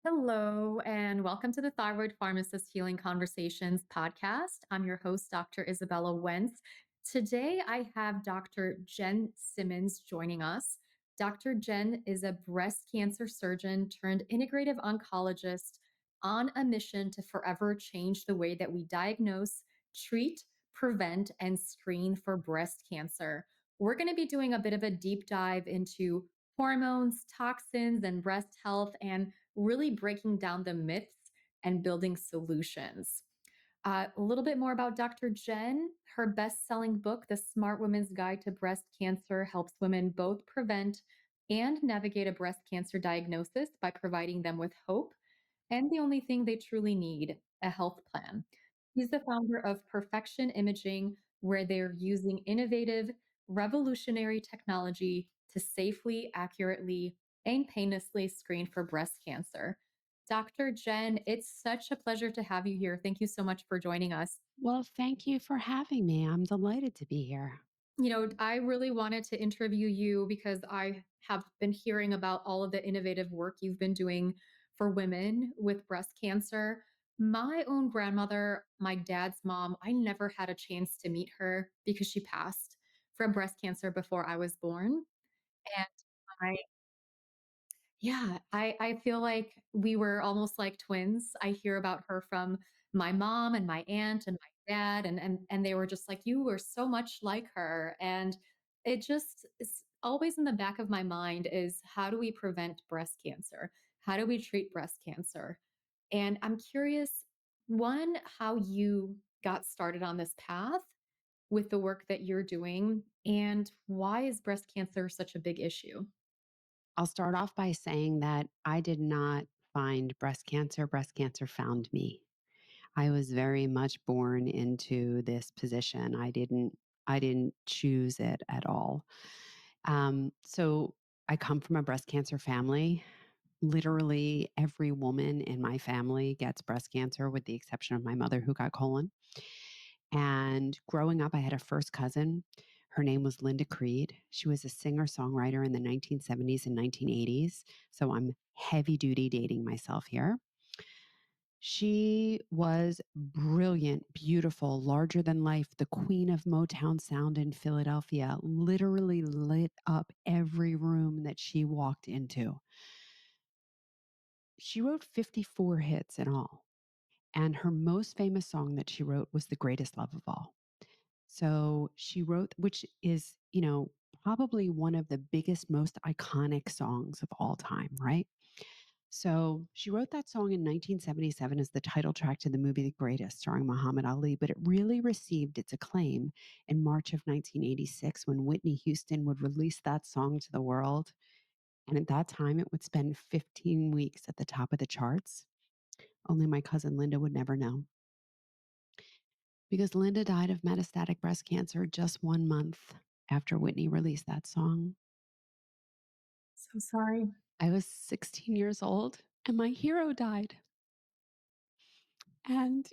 Hello, and welcome to the Thyroid Pharmacist Healing Conversations podcast. I'm your host, Dr. Izabella Wentz. Today, I have Dr. Jenn Simmons joining us. Dr. Jenn is a breast cancer surgeon turned integrative oncologist on a mission to forever change the way that we diagnose, treat, prevent, and screen for breast cancer. We're going to be doing a bit of a deep dive into hormones, toxins, and breast health, and really breaking down the myths and building solutions. A little bit more about Dr. Jenn. Her best selling book, The Smart Woman's Guide to Breast Cancer, helps women both prevent and navigate a breast cancer diagnosis by providing them with hope and the only thing they truly need, a health plan. He's the founder of Perfection Imaging, where they're using innovative, revolutionary technology to safely, accurately, and painlessly screen for breast cancer. Dr. Jenn, it's such a pleasure to have you here. Thank you so much for joining us. Well, thank you for having me. I'm delighted to be here. I really wanted to interview you because I have been hearing about all of the innovative work you've been doing for women with breast cancer. My own grandmother, my dad's mom, I never had a chance to meet her because she passed from breast cancer before I was born. And I I feel like we were almost like twins. I hear about her from my mom and my aunt and my dad, and they were just like, you were so much like her. And it just is always in the back of my mind is how do we prevent breast cancer? How do we treat breast cancer? And I'm curious, one, how you got started on this path with the work that you're doing, and why is breast cancer such a big issue? I'll start off by saying that I did not find breast cancer. Breast cancer found me. I was very much born into this position. I didn't choose it at all. So I come from a breast cancer family. Literally every woman in my family gets breast cancer, with the exception of my mother, who got colon. And growing up, I had a first cousin. Her name was Linda Creed. She was a singer songwriter in the 1970s and 1980s. So I'm heavy duty dating myself here. She was brilliant, beautiful, larger than life, the queen of Motown sound in Philadelphia, literally lit up every room that she walked into. She wrote 54 hits in all. And her most famous song that she wrote was The Greatest Love of All. So she wrote, which is, probably one of the biggest, most iconic songs of all time, right? So she wrote that song in 1977 as the title track to the movie The Greatest, starring Muhammad Ali, but it really received its acclaim in March of 1986 when Whitney Houston would release that song to the world. And at that time, it would spend 15 weeks at the top of the charts. Only my cousin Linda would never know. Because Linda died of metastatic breast cancer just 1 month after Whitney released that song. So sorry. I was 16 years old and my hero died. And,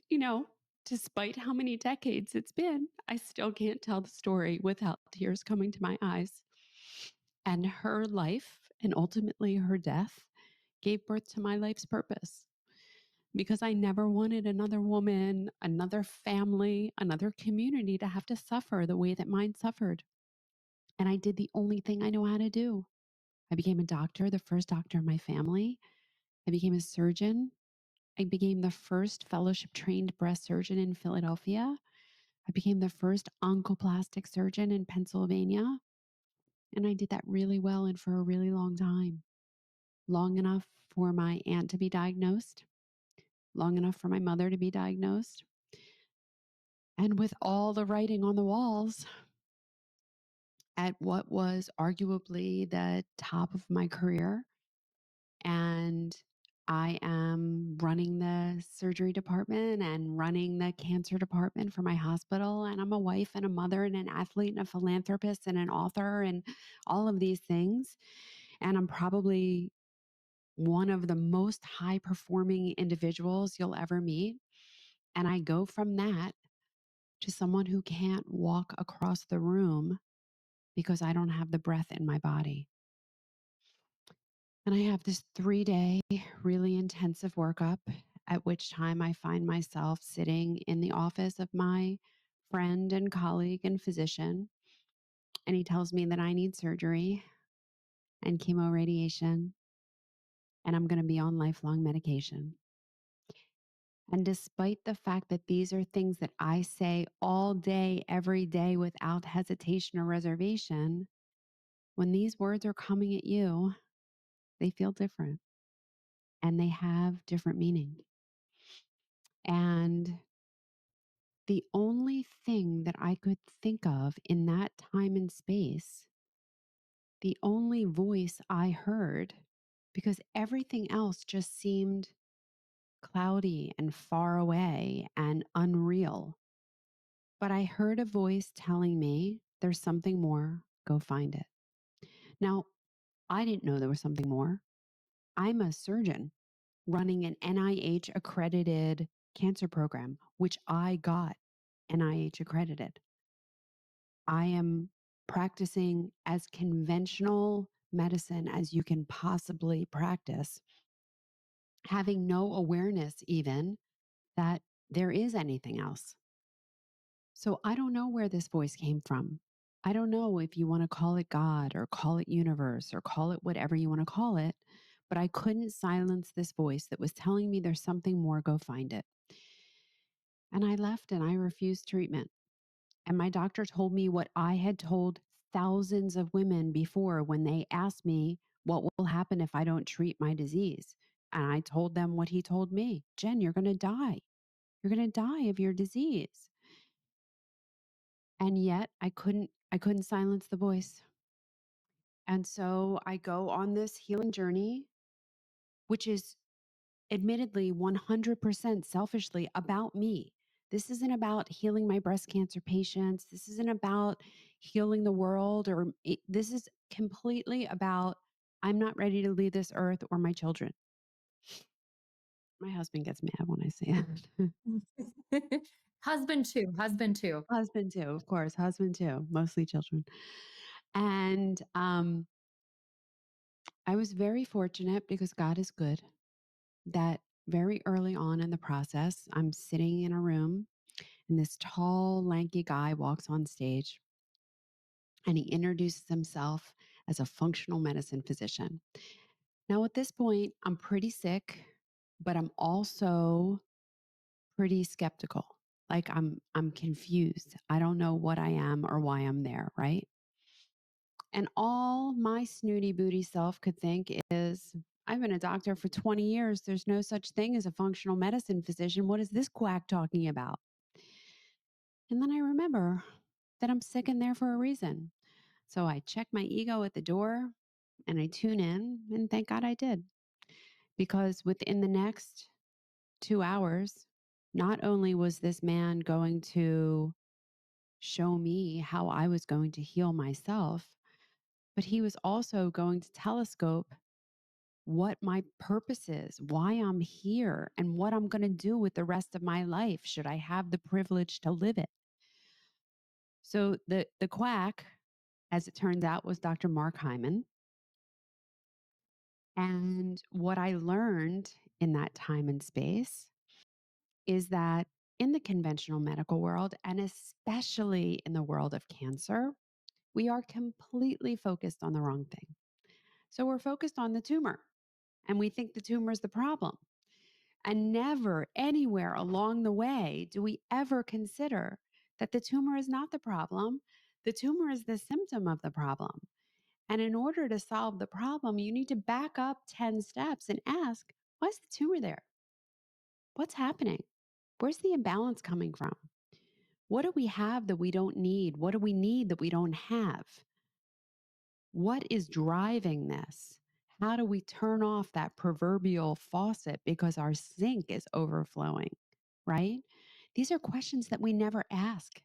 despite how many decades it's been, I still can't tell the story without tears coming to my eyes. And her life and ultimately her death gave birth to my life's purpose, because I never wanted another woman, another family, another community to have to suffer the way that mine suffered. And I did the only thing I know how to do. I became a doctor, the first doctor in my family. I became a surgeon. I became the first fellowship trained breast surgeon in Philadelphia. I became the first oncoplastic surgeon in Pennsylvania. And I did that really well and for a really long time. Long enough for my aunt to be diagnosed, long enough for my mother to be diagnosed. And with all the writing on the walls at what was arguably the top of my career, and I am running the surgery department and running the cancer department for my hospital. And I'm a wife and a mother and an athlete and a philanthropist and an author and all of these things. And I'm probably one of the most high performing individuals you'll ever meet. And I go from that to someone who can't walk across the room because I don't have the breath in my body. And I have this 3-day really intensive workup, at which time I find myself sitting in the office of my friend and colleague and physician. And he tells me that I need surgery and chemo radiation, and I'm going to be on lifelong medication. And despite the fact that these are things that I say all day, every day, without hesitation or reservation, when these words are coming at you, they feel different and they have different meaning. And the only thing that I could think of in that time and space, the only voice I heard, because everything else just seemed cloudy and far away and unreal. But I heard a voice telling me there's something more, go find it. Now, I didn't know there was something more. I'm a surgeon running an NIH accredited cancer program, which I got NIH accredited. I am practicing as conventional medicine as you can possibly practice, having no awareness even that there is anything else. So I don't know where this voice came from. I don't know if you want to call it God or call it universe or call it whatever you want to call it, but I couldn't silence this voice that was telling me there's something more, go find it. And I left and I refused treatment. And my doctor told me what I had told thousands of women before when they asked me what will happen if I don't treat my disease. And I told them what he told me. Jen, you're going to die. You're going to die of your disease. And yet I couldn't silence the voice. And so I go on this healing journey, which is admittedly 100% selfishly about me. This isn't about healing my breast cancer patients. This isn't about healing the world, this is completely about I'm not ready to leave this earth or my children. My husband gets mad when I say that. Husband too, husband too. Husband too, of course, husband too, mostly children. And I was very fortunate because God is good that very early on in the process, I'm sitting in a room and this tall, lanky guy walks on stage and he introduces himself as a functional medicine physician. Now, at this point, I'm pretty sick, but I'm also pretty skeptical. Like I'm confused. I don't know what I am or why I'm there, right? And all my snooty booty self could think is, I've been a doctor for 20 years. There's no such thing as a functional medicine physician. What is this quack talking about? And then I remember that I'm sick in there for a reason. So I check my ego at the door and I tune in, and thank God I did. Because within the next 2 hours, not only was this man going to show me how I was going to heal myself, but he was also going to telescope what my purpose is, why I'm here, and what I'm going to do with the rest of my life should I have the privilege to live it. So the quack, as it turns out, was Dr. Mark Hyman. And what I learned in that time and space is that in the conventional medical world, and especially in the world of cancer, we are completely focused on the wrong thing. So we're focused on the tumor and we think the tumor is the problem. And never anywhere along the way do we ever consider that the tumor is not the problem. The tumor is the symptom of the problem. And in order to solve the problem, you need to back up 10 steps and ask, why is the tumor there? What's happening? Where's the imbalance coming from? What do we have that we don't need? What do we need that we don't have? What is driving this? How do we turn off that proverbial faucet because our sink is overflowing, right? These are questions that we never ask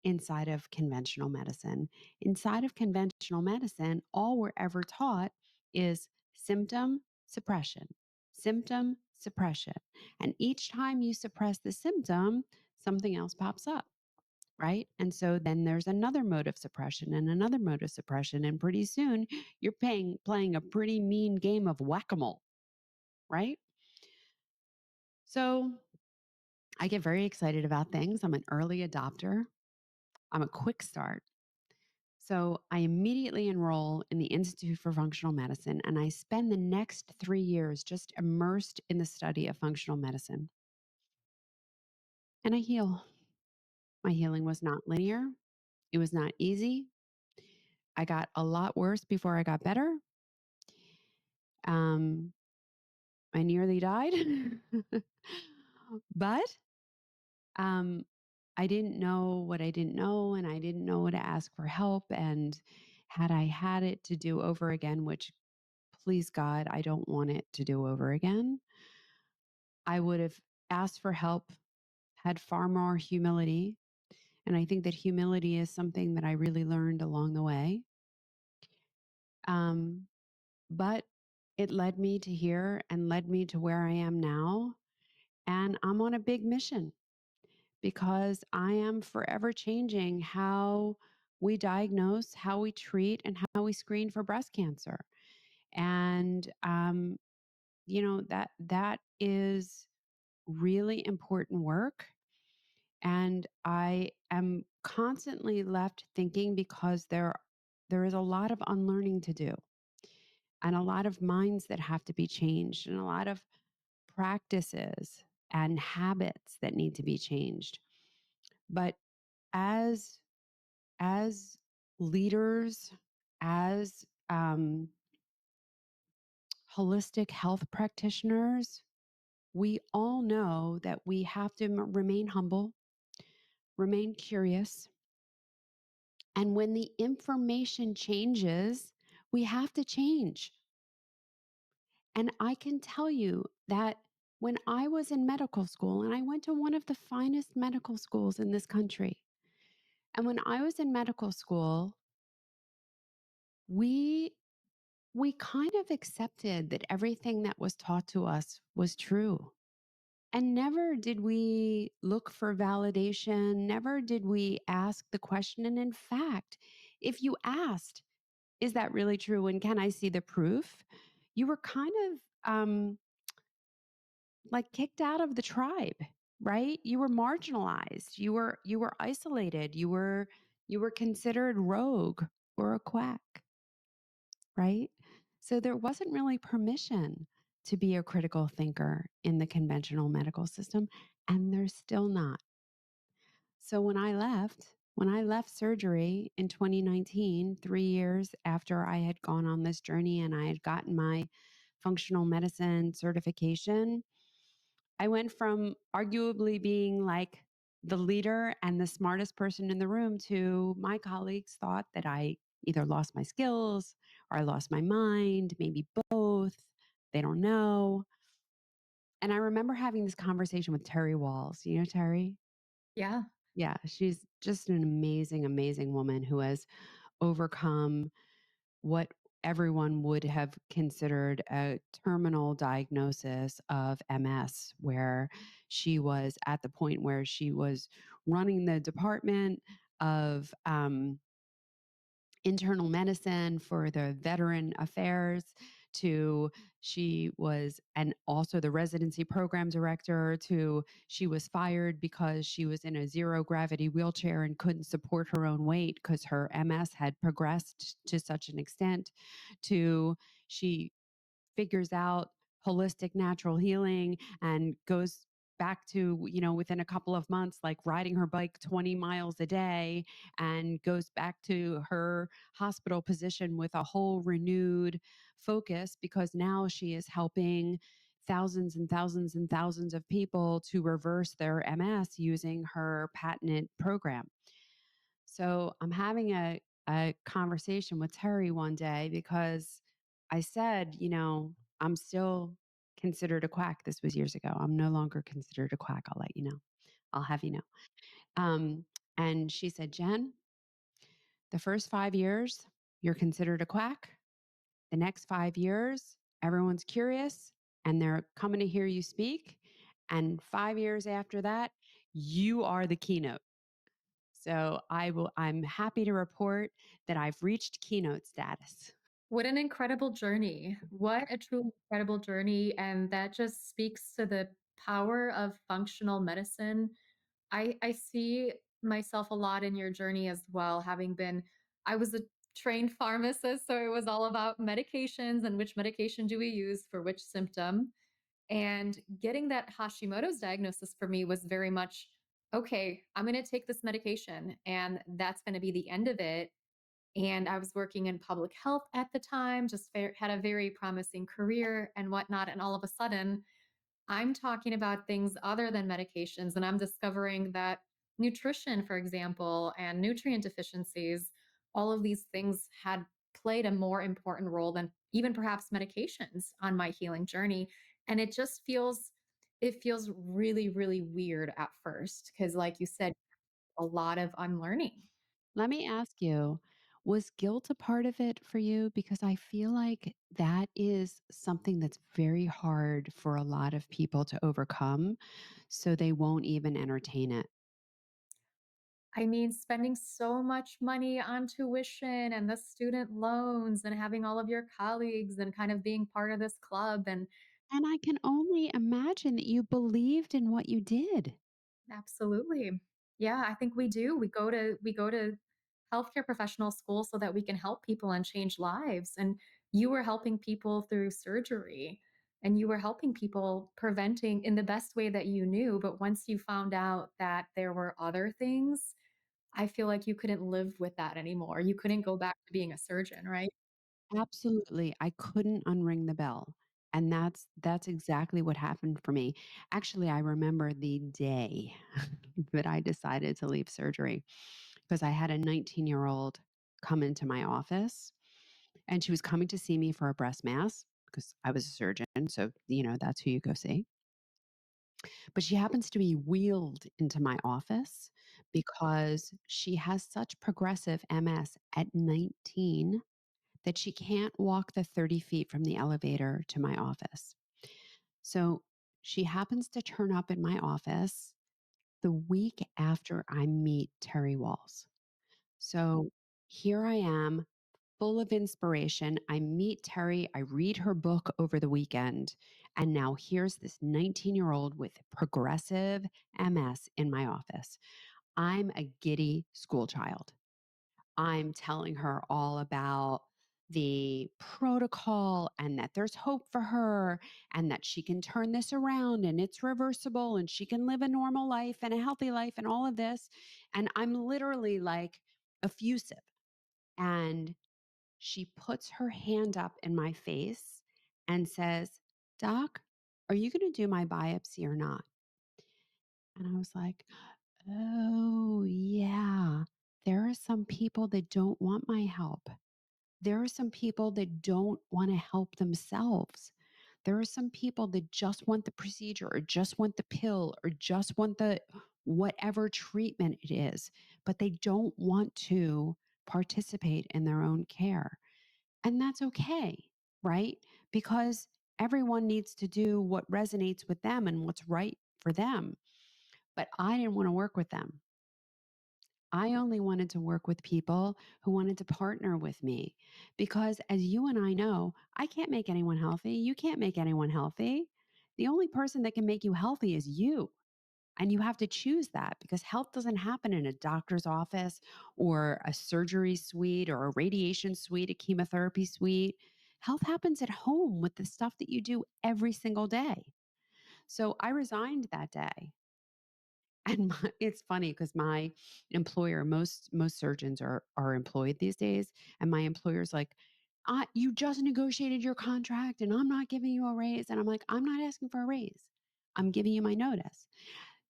inside of conventional medicine. Inside of conventional medicine, all we're ever taught is symptom suppression, symptom suppression. And each time you suppress the symptom, something else pops up. right? And so then there's another mode of suppression and another mode of suppression. And pretty soon you're playing a pretty mean game of whack a mole, right? So I get very excited about things. I'm an early adopter, I'm a quick start. So I immediately enroll in the Institute for Functional Medicine, and I spend the next 3 years just immersed in the study of functional medicine. And I heal. My healing was not linear, it was not easy. I got a lot worse before I got better. Um, I nearly died. But um, I didn't know what I didn't know, and I didn't know to ask for help. And had I had it to do over again, which please God, I don't want it to do over again, I would have asked for help, had far more humility. And I think that humility is something that I really learned along the way. Um, but it led me to here and led me to where I am now. And I'm on a big mission because I am forever changing how we diagnose, how we treat, and how we screen for breast cancer. And that is really important work. And I am constantly left thinking because there is a lot of unlearning to do and a lot of minds that have to be changed and a lot of practices and habits that need to be changed. But as as leaders, as holistic health practitioners, we all know that we have to remain humble, remain curious. And when the information changes, we have to change. And I can tell you that when I was in medical school, and I went to one of the finest medical schools in this country, and when I was in medical school, we we kind of accepted that everything that was taught to us was true. And never did we look for validation, never did we ask the question. And in fact, if you asked, is that really true? And can I see the proof? You were kind of like kicked out of the tribe, right? You were marginalized. You were isolated. You were considered rogue or a quack, right? So there wasn't really permission to be a critical thinker in the conventional medical system, and there's still not. So when I left surgery in 2019, 3 years after I had gone on this journey and I had gotten my functional medicine certification, I went from arguably being like the leader and the smartest person in the room to my colleagues thought that I either lost my skills or I lost my mind, maybe both. They don't know. And I remember having this conversation with Terry Walls. You know Terry? Yeah. Yeah, she's just an amazing, amazing woman who has overcome what everyone would have considered a terminal diagnosis of MS, where she was at the point where she was running the department of internal medicine for the veteran affairs to she was and also the residency program director to she was fired because she was in a zero gravity wheelchair and couldn't support her own weight because her MS had progressed to such an extent to she figures out holistic natural healing and goes back to, within a couple of months, like riding her bike 20 miles a day and goes back to her hospital position with a whole renewed focus because now she is helping thousands and thousands and thousands of people to reverse their MS using her patented program. So I'm having a conversation with Terry one day because I said, I'm still considered a quack. This was years ago. I'm no longer considered a quack. I'll let you know. I'll have you know. Um, and she said, Jen, the first 5 years, you're considered a quack. The next 5 years, everyone's curious and they're coming to hear you speak. And 5 years after that, you are the keynote. So I'm happy to report that I've reached keynote status. What an incredible journey. What a truly incredible journey, and that just speaks to the power of functional medicine. I see myself a lot in your journey as well, having been I was a trained pharmacist, so it was all about medications and which medication do we use for which symptom. And getting that Hashimoto's diagnosis for me was very much, okay, I'm going to take this medication and that's going to be the end of it. And I was working in public health at the time, just had a very promising career and whatnot. And all of a sudden, I'm talking about things other than medications, and I'm discovering that nutrition, for example, and nutrient deficiencies, all of these things had played a more important role than even perhaps medications on my healing journey. And it feels really, really weird at first because, like you said, a lot of unlearning. Let me ask you, was guilt a part of it for you? Because I feel like that is something that's very hard for a lot of people to overcome, so they won't even entertain it. I mean, spending so much money on tuition and the student loans and having all of your colleagues and kind of being part of this club and And I can only imagine that you believed in what you did. absolutely. Yeah, I think we do. We go to healthcare professional school so that we can help people and change lives. And you were helping people through surgery and you were helping people preventing in the best way that you knew. But once you found out that there were other things, I feel like you couldn't live with that anymore. You couldn't go back to being a surgeon, right? Absolutely, I couldn't unring the bell, and that's exactly what happened for me. Actually, I remember the day that I decided to leave surgery because I had a 19-year-old come into my office, and she was coming to see me for a breast mass because I was a surgeon, so, that's who you go see. But she happens to be wheeled into my office because she has such progressive MS at 19 that she can't walk the 30 feet from the elevator to my office. So she happens to turn up in my office the week after I meet Terry Walls. So here I am, full of inspiration. I meet Terry, I read her book over the weekend, and now here's this 19-year-old with progressive MS in my office. I'm a giddy school child. I'm telling her all about the protocol and that there's hope for her and that she can turn this around and it's reversible and she can live a normal life and a healthy life and all of this. And I'm literally like effusive. And she puts her hand up in my face and says, "Doc, are you going to do my biopsy or not?" And I was like, "Oh, yeah. There are some people that don't want my help. There are some people that don't want to help themselves. There are some people that just want the procedure or just want the pill or just want the whatever treatment it is, but they don't want to participate in their own care. And that's okay, right? Because everyone needs to do what resonates with them and what's right for them. But I didn't want to work with them. I only wanted to work with people who wanted to partner with me because, as you and I know, I can't make anyone healthy. You can't make anyone healthy. The only person that can make you healthy is you. And you have to choose that because health doesn't happen in a doctor's office or a surgery suite or a radiation suite, a chemotherapy suite. Health happens at home with the stuff that you do every single day. So I resigned that day. And it's funny because my employer, most surgeons are employed these days, and my employer's like, "You just negotiated your contract, and I'm not giving you a raise." And I'm like, "I'm not asking for a raise. I'm giving you my notice.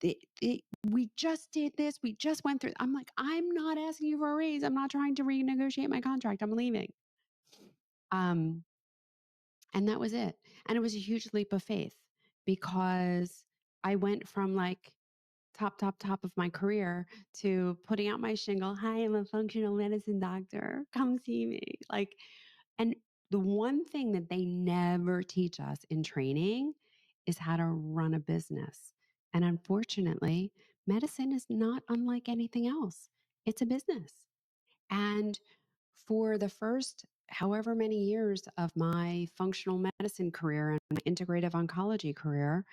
We just did this. We just went through." I'm like, "I'm not asking you for a raise. I'm not trying to renegotiate my contract. I'm leaving." Um, and that was it. And it was a huge leap of faith because I went from like top of my career to putting out my shingle. "Hi, I'm a functional medicine doctor. Come see me." Like, and the one thing that they never teach us in training is how to run a business. And unfortunately, medicine is not unlike anything else. It's a business. And for the first however many years of my functional medicine career and my integrative oncology career,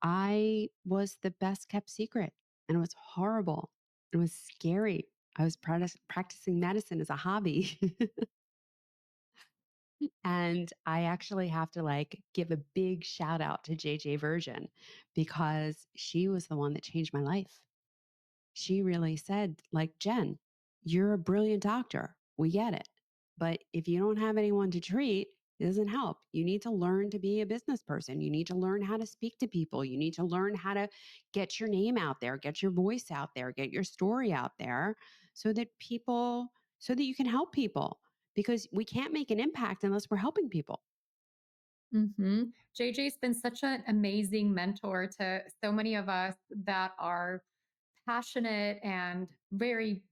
I was the best kept secret, and it was horrible. It was scary. I was practicing medicine as a hobby. And I actually have to like give a big shout out to JJ Virgin because she was the one that changed my life. She really said, like, Jen, you're a brilliant doctor. We get it. But if you don't have anyone to treat, it doesn't help. You need to learn to be a business person. You need to learn how to speak to people. You need to learn how to get your name out there, get your voice out there, get your story out there so that so that you can help people because we can't make an impact unless we're helping people. JJ's been such an amazing mentor to so many of us that are passionate and very,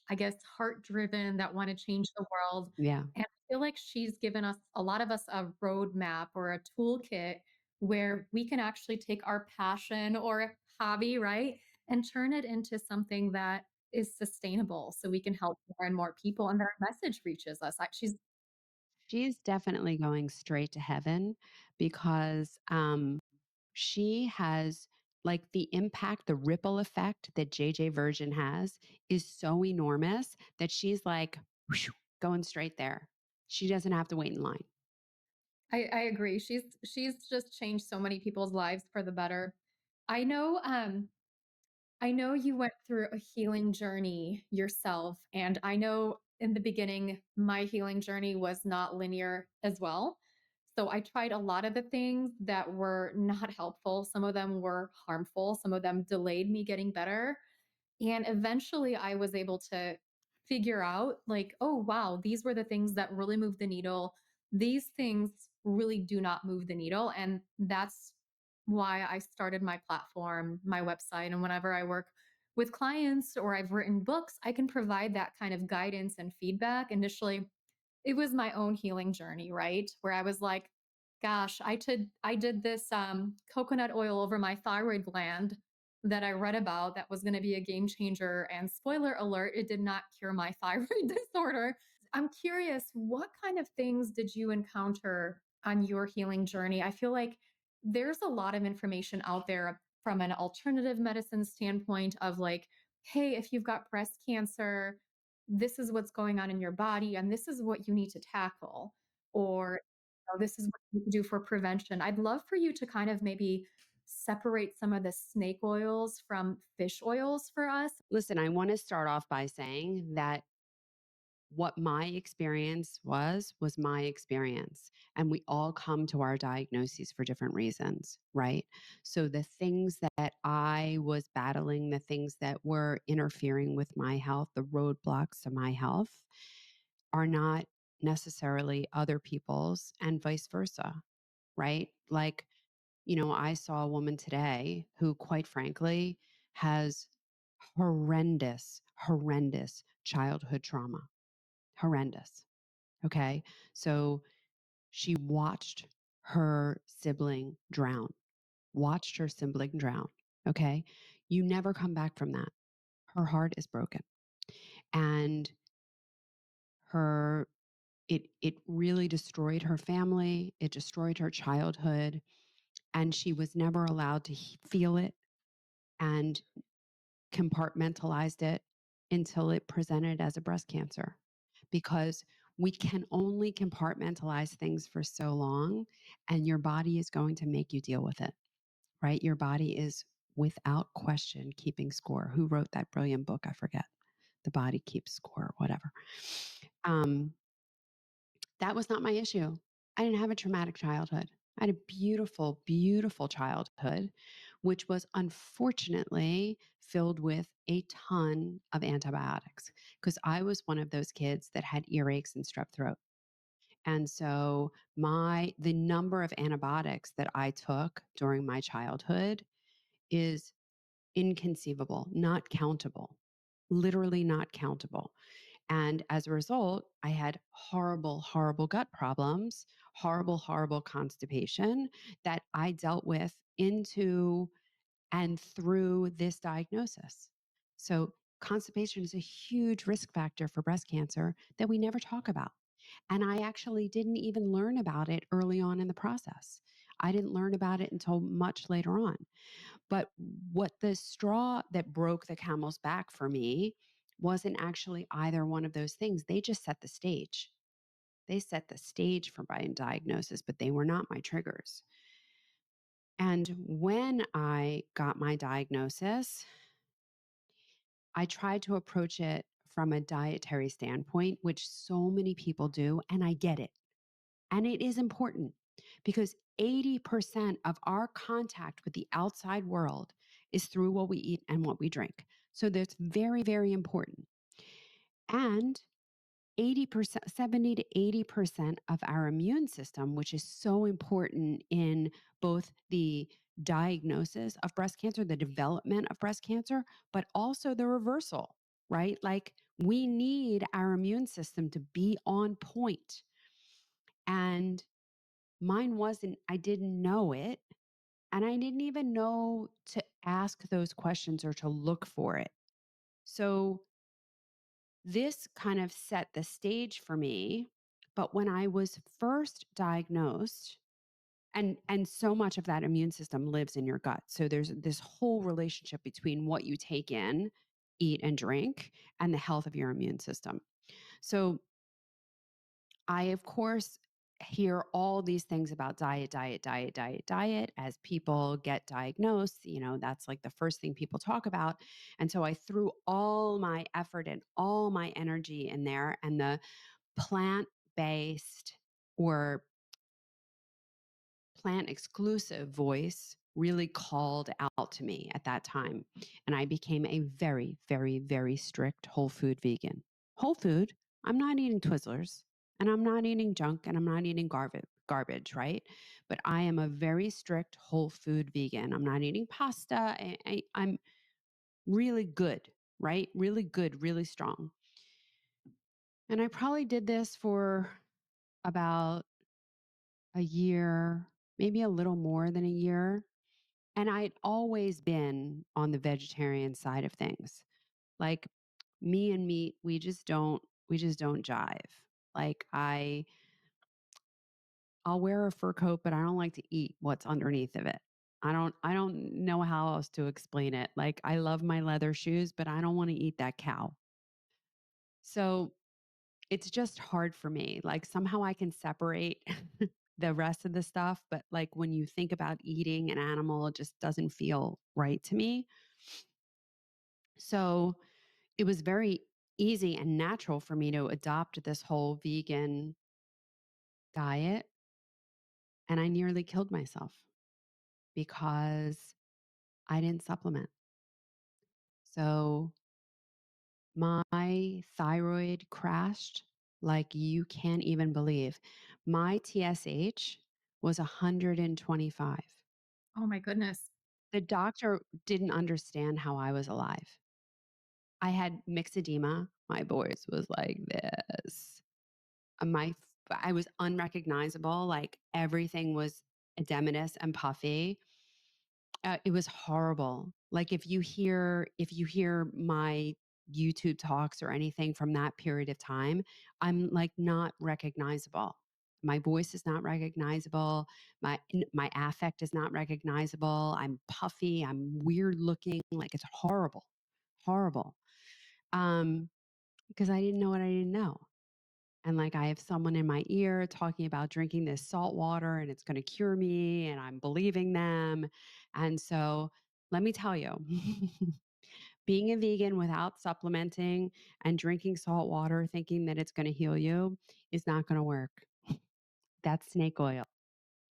I guess, heart driven that want to change the world. Yeah. And I feel like she's given us, a lot of us, a roadmap or a toolkit where we can actually take our passion or hobby, right, and turn it into something that is sustainable so we can help more and more people and their message reaches us. She's She's definitely going straight to heaven because she has like the impact, the ripple effect that JJ Virgin has is so enormous that she's like whoosh, going straight there. She doesn't have to wait in line. I agree. She's just changed so many people's lives for the better. I know I know you went through a healing journey yourself, and I know in the beginning my healing journey was not linear as well. So I tried a lot of the things that were not helpful. Some of them were harmful, some of them delayed me getting better. And eventually I was able to figure out, like, oh, wow, these were the things that really moved the needle. These things really do not move the needle. And that's why I started my platform, my website. And whenever I work with clients or I've written books, I can provide that kind of guidance and feedback. Initially, it was my own healing journey, right? Where I was like, gosh, I did this coconut oil over my thyroid gland that I read about that was going to be a game changer. And spoiler alert, it did not cure my thyroid disorder. I'm curious, what kind of things did you encounter on your healing journey? I feel like there's a lot of information out there from an alternative medicine standpoint of like, hey, if you've got breast cancer, this is what's going on in your body and this is what you need to tackle, or this is what you can do for prevention. I'd love for you to kind of maybe separate some of the snake oils from fish oils for us. Listen, I want to start off by saying that what my experience was my experience. And we all come to our diagnoses for different reasons, right? So the things that I was battling, the things that were interfering with my health, the roadblocks to my health, are not necessarily other people's, and vice versa, right? Like, I saw a woman today who, quite frankly, has horrendous childhood trauma. Horrendous. Okay. So she watched her sibling drown. Okay. You never come back from that. Her heart is broken. And her, it really destroyed her family. It destroyed her childhood. And she was never allowed to feel it and compartmentalized it until it presented as a breast cancer. Because we can only compartmentalize things for so long, and your body is going to make you deal with it, right? Your body is without question keeping score. Who wrote that brilliant book? I forget. The Body Keeps Score, whatever. Um, that was not my issue. I didn't have a traumatic childhood. I had a beautiful childhood, which was unfortunately filled with a ton of antibiotics because I was one of those kids that had earaches and strep throat. And so the number of antibiotics that I took during my childhood is inconceivable, not countable, literally not countable. And as a result, I had horrible gut problems, horrible constipation that I dealt with into and through this diagnosis. So constipation is a huge risk factor for breast cancer that we never talk about. And I actually didn't even learn about it early on in the process. I didn't learn about it until much later on. But what the straw that broke the camel's back for me wasn't actually either one of those things. They just set the stage. They set the stage for my diagnosis, but they were not my triggers. And when I got my diagnosis, I tried to approach it from a dietary standpoint, which so many people do. And I get it. And it is important because 80% of our contact with the outside world is through what we eat and what we drink. So that's very, very important. And 80%, 70 to 80% of our immune system, which is so important in both the diagnosis of breast cancer, the development of breast cancer, but also the reversal, right? Like we need our immune system to be on point. And mine wasn't, I didn't know it. And I didn't even know to ask those questions or to look for it. So this kind of set the stage for me. But when I was first diagnosed, and so much of that immune system lives in your gut. So there's this whole relationship between what you take in, eat and drink, and the health of your immune system. So I, of course, hear all these things about diet as people get diagnosed. You know, that's like the first thing people talk about. And so I threw all my effort and all my energy in there, and the plant based or plant exclusive voice really called out to me at that time. And I became a very, very, very strict whole food vegan. Whole food, I'm not eating Twizzlers and I'm not eating junk and I'm not eating garbage, right? But I am a very strict whole food vegan. I'm not eating pasta. I'm really good, right? Really good, really strong. And I probably did this for about a year, maybe a little more than a year. And I'd always been on the vegetarian side of things. Like me and meat, we just don't jive. Like I'll wear a fur coat, but I don't like to eat what's underneath of it. I don't know how else to explain it. Like I love my leather shoes, but I don't want to eat that cow. So it's just hard for me. Like somehow I can separate the rest of the stuff, but like when you think about eating an animal, it just doesn't feel right to me. So it was very easy and natural for me to adopt this whole vegan diet. And I nearly killed myself because I didn't supplement. So my thyroid crashed like you can't even believe. My TSH was 125. Oh my goodness. The doctor didn't understand how I was alive. I had myxedema. My voice was like this. I was unrecognizable. Like everything was edematous and puffy. It was horrible. Like if you hear my YouTube talks or anything from that period of time, I'm like not recognizable. My voice is not recognizable. My affect is not recognizable. I'm puffy. I'm weird looking. Like it's horrible, horrible. Um, because I didn't know what I didn't know. And like I have someone in my ear talking about drinking this salt water and it's going to cure me, and I'm believing them. And so let me tell you, being a vegan without supplementing and drinking salt water thinking that it's going to heal you is not going to work. That's snake oil.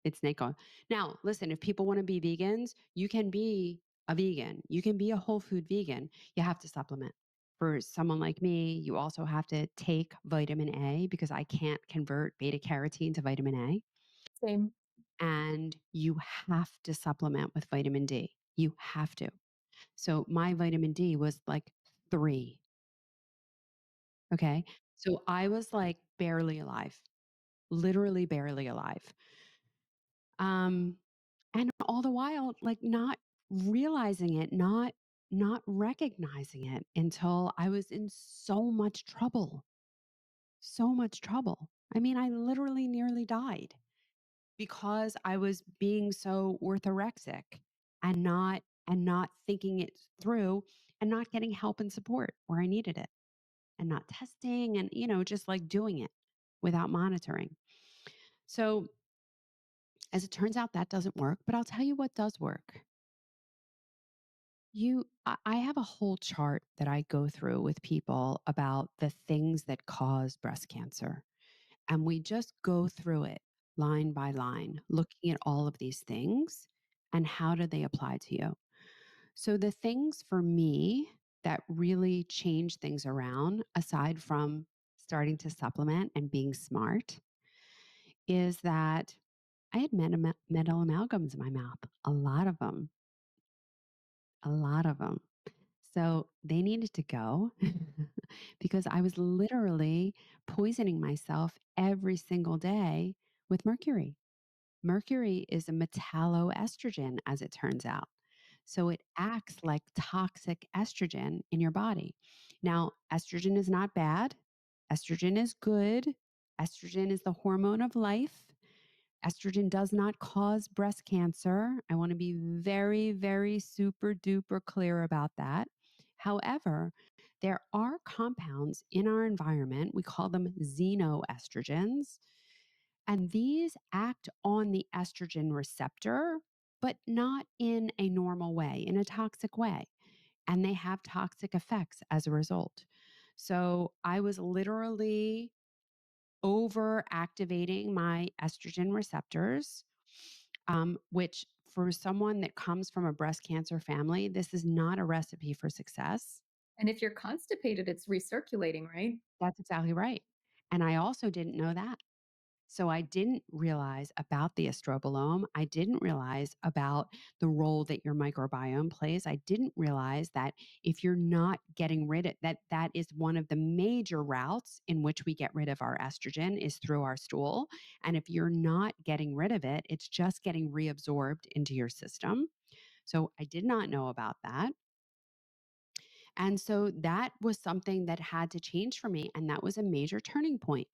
It's snake oil. Now, listen, if people want to be vegans, you can be a vegan. You can be a whole food vegan. You have to supplement. For someone like me, you also have to take vitamin A because I can't convert beta carotene to vitamin A. Same. And you have to supplement with vitamin D. You have to. So my vitamin D was like 3. Okay. So I was like barely alive, literally barely alive. Um, and all the while, like not realizing it, not not recognizing it until I was in so much trouble, so much trouble. I mean, I literally nearly died because I was being so orthorexic and not thinking it through and not getting help and support where I needed it and not testing and just like doing it without monitoring. So, as it turns out that doesn't work, but I'll tell you what does work. I have a whole chart that I go through with people about the things that cause breast cancer. And we just go through it line by line, looking at all of these things and how do they apply to you. So, the things for me that really change things around, aside from starting to supplement and being smart, is that I had metal amalgams in my mouth, a lot of them. So they needed to go because I was literally poisoning myself every single day with mercury. Mercury is a metalloestrogen, as it turns out. So it acts like toxic estrogen in your body. Now, estrogen is not bad, estrogen is good. Estrogen is the hormone of life. Estrogen does not cause breast cancer. I want to be very, very super duper clear about that. However, there are compounds in our environment, we call them xenoestrogens, and these act on the estrogen receptor, but not in a normal way, in a toxic way. And they have toxic effects as a result. So I was literally over activating my estrogen receptors, which for someone that comes from a breast cancer family, this is not a recipe for success. And if you're constipated, it's recirculating, right? That's exactly right. And I also didn't know that. So I didn't realize about the estrobolome. I didn't realize about the role that your microbiome plays. I didn't realize that if you're not getting rid of that is one of the major routes in which we get rid of our estrogen is through our stool. And if you're not getting rid of it, it's just getting reabsorbed into your system. So I did not know about that. And so that was something that had to change for me. And that was a major turning point.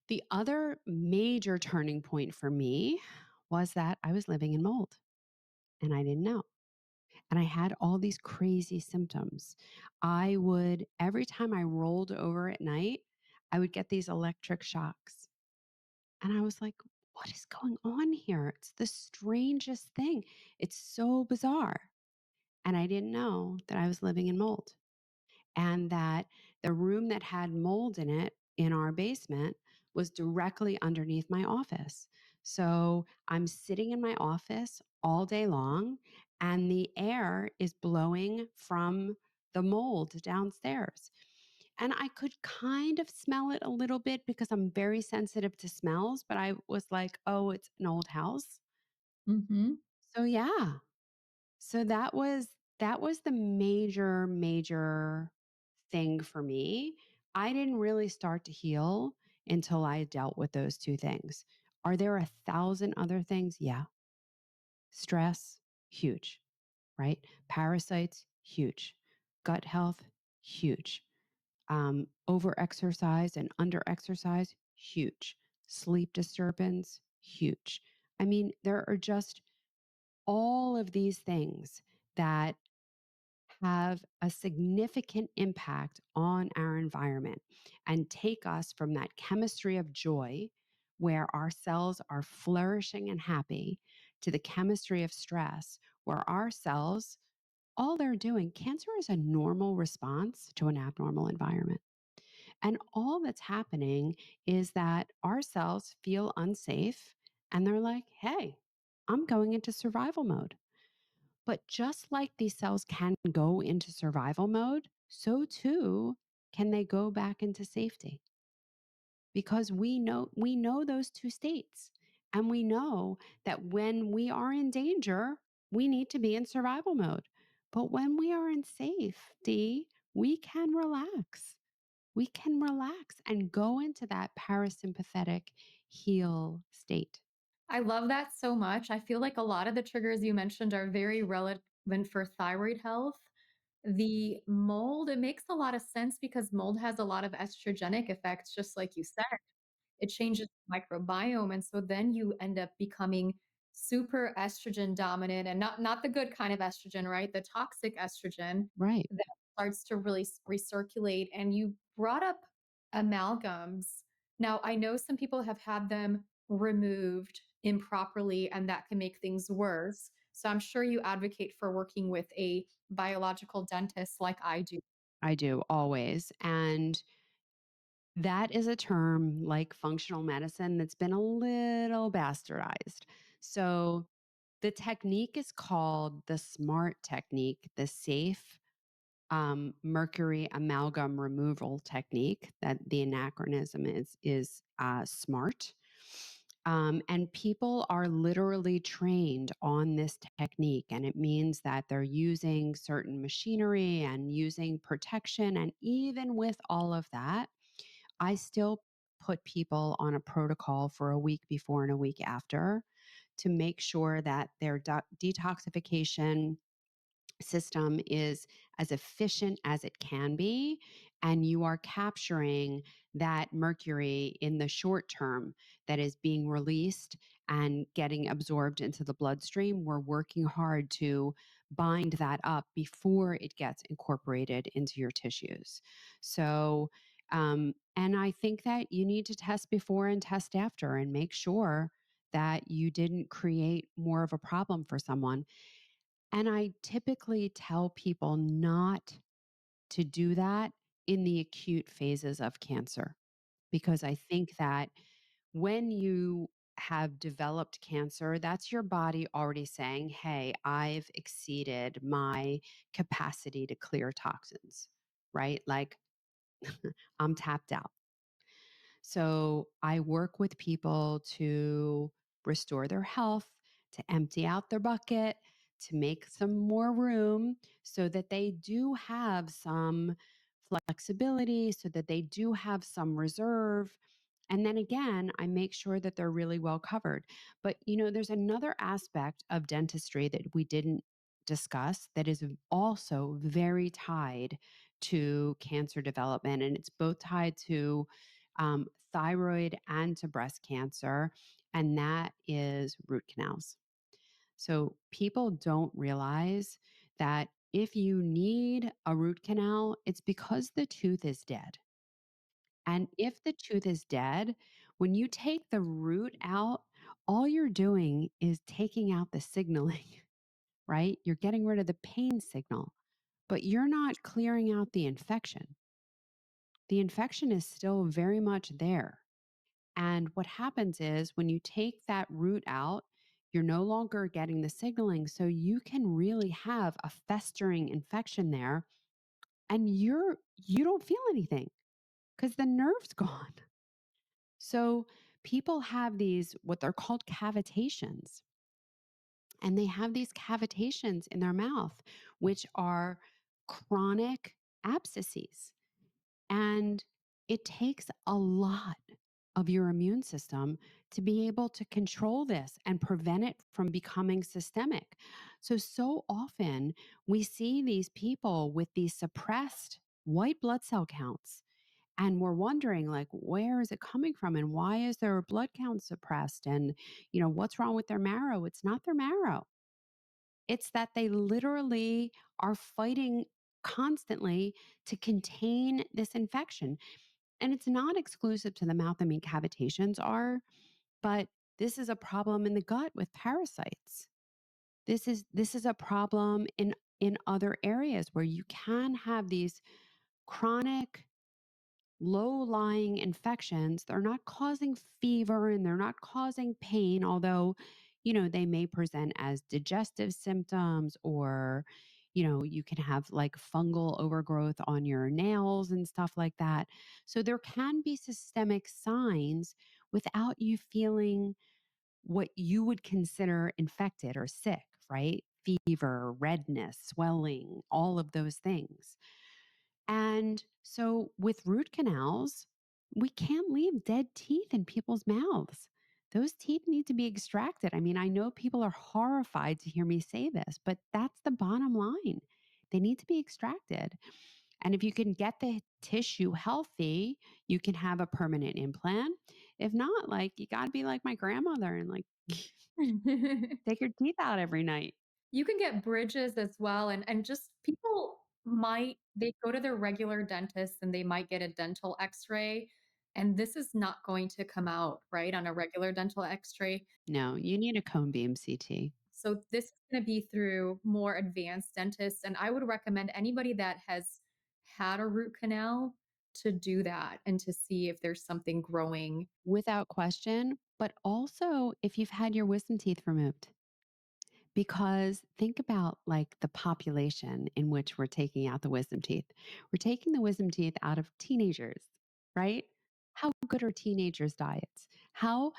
The other major turning point for me was that I was living in mold and I didn't know. And I had all these crazy symptoms. Every time I rolled over at night, I would get these electric shocks. And I was like, what is going on here? It's the strangest thing. It's so bizarre. And I didn't know that I was living in mold and that the room that had mold in it in our basement was directly underneath my office. So I'm sitting in my office all day long, and the air is blowing from the mold downstairs. And I could kind of smell it a little bit because I'm very sensitive to smells, but I was like, oh, it's an old house. Mm-hmm. So yeah, so that was the major thing for me. I didn't really start to heal until I dealt with those 2 things. Are there 1,000 other things? Yeah. Stress, huge, right? Parasites, huge. Gut health, huge. Over-exercise and under-exercise, huge. Sleep disturbance, huge. I mean, there are just all of these things that have a significant impact on our environment and take us from that chemistry of joy where our cells are flourishing and happy to the chemistry of stress where our cells all they're doing cancer is a normal response to an abnormal environment, and all that's happening is that our cells feel unsafe and they're like, hey, I'm going into survival mode. But just like these cells can go into survival mode, so too can they go back into safety because we know those two states. And we know that when we are in danger, we need to be in survival mode. But when we are in safety, we can relax. We can relax and go into that parasympathetic heal state. I love that so much. I feel like a lot of the triggers you mentioned are very even for thyroid health. The mold, it makes a lot of sense because mold has a lot of estrogenic effects, just like you said. It changes the microbiome, and so then you end up becoming super estrogen dominant, and not the good kind of estrogen, right? The toxic estrogen Right. that starts to really recirculate. And you brought up amalgams. Now, I know some people have had them removed improperly, and that can make things worse. So I'm sure you advocate for working with a biological dentist like I do. I do always. And that is a term like functional medicine that's been a little bastardized. So the technique is called the SMART technique, the safe mercury amalgam removal technique. That the anachronism is SMART. And people are literally trained on this technique, and it means that they're using certain machinery and using protection. And even with all of that, I still put people on a protocol for a week before and a week after to make sure that their detoxification system is as efficient as it can be, and you are capturing that mercury in the short term that is being released and getting absorbed into the bloodstream. We're working hard to bind that up before it gets incorporated into your tissues. So and I think that you need to test before and test after and make sure that you didn't create more of a problem for someone. And I typically tell people not to do that in the acute phases of cancer, because I think that when you have developed cancer, that's your body already saying, hey, I've exceeded my capacity to clear toxins, right? Like I'm tapped out. So I work with people to restore their health, to empty out their bucket, to make some more room so that they do have some flexibility, so that they do have some reserve. And then again, I make sure that they're really well covered. But, there's another aspect of dentistry that we didn't discuss that is also very tied to cancer development. And it's both tied to thyroid and to breast cancer, and that is root canals. So people don't realize that if you need a root canal, it's because the tooth is dead. And if the tooth is dead, when you take the root out, all you're doing is taking out the signaling, right? You're getting rid of the pain signal, but you're not clearing out the infection. The infection is still very much there. And what happens is when you take that root out, you're no longer getting the signaling. So you can really have a festering infection there, and you don't feel anything because the nerve's gone. So people have these what they're called cavitations. And they have these cavitations in their mouth, which are chronic abscesses. And it takes a lot of your immune system to be able to control this and prevent it from becoming systemic. So often we see these people with these suppressed white blood cell counts. And we're wondering, like, where is it coming from? And why is their blood count suppressed? And, what's wrong with their marrow? It's not their marrow. It's that they literally are fighting constantly to contain this infection. And it's not exclusive to the mouth. I mean, cavitations are, but this is a problem in the gut with parasites. This is a problem in other areas where you can have these chronic low-lying infections. They're not causing fever and they're not causing pain, although, they may present as digestive symptoms, or, you can have like fungal overgrowth on your nails and stuff like that. So there can be systemic signs without you feeling what you would consider infected or sick, right? Fever, redness, swelling, all of those things. And so with root canals, we can't leave dead teeth in people's mouths. those teeth need to be extracted. I mean, I know people are horrified to hear me say this, but that's the bottom line. They need to be extracted. And if you can get the tissue healthy, you can have a permanent implant. If not, like you got to be like my grandmother and like take your teeth out every night. You can get bridges as well, and just people might they go to their regular dentist and they might get a dental X-ray, and this is not going to come out, right, on a regular dental X-ray. No, you need a cone beam CT. So this is gonna be through more advanced dentists, and I would recommend anybody that has had a root canal to do that and to see if there's something growing. Without question, but also if you've had your wisdom teeth removed. Because think about like the population in which we're taking out the wisdom teeth. We're taking the wisdom teeth out of teenagers, right? How good are teenagers' diets? How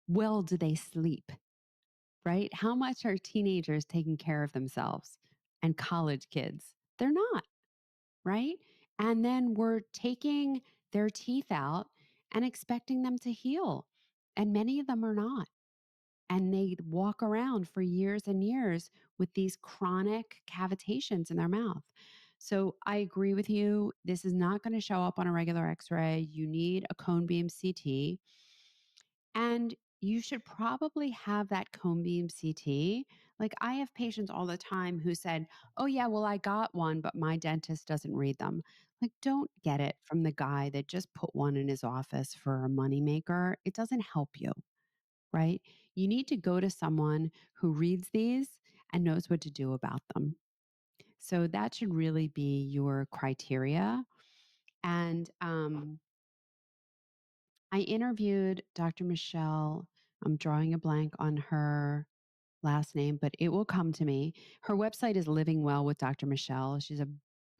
well do they sleep? Right? How much are teenagers taking care of themselves and college kids? They're not, right? And then we're taking their teeth out and expecting them to heal. And many of them are not. And they walk around for years and years with these chronic cavitations in their mouth. So I agree with you. This is not going to show up on a regular x ray. You need a cone beam CT. And you should probably have that cone beam CT. Like I have patients all the time who said, "Oh yeah, well I got one, but my dentist doesn't read them." Like don't get it from the guy that just put one in his office for a moneymaker. It doesn't help you, right? You need to go to someone who reads these and knows what to do about them. So that should really be your criteria. And I interviewed Dr. Michelle. I'm drawing a blank on her last name, but it will come to me. Her website is Living Well with Dr. Michelle. She's a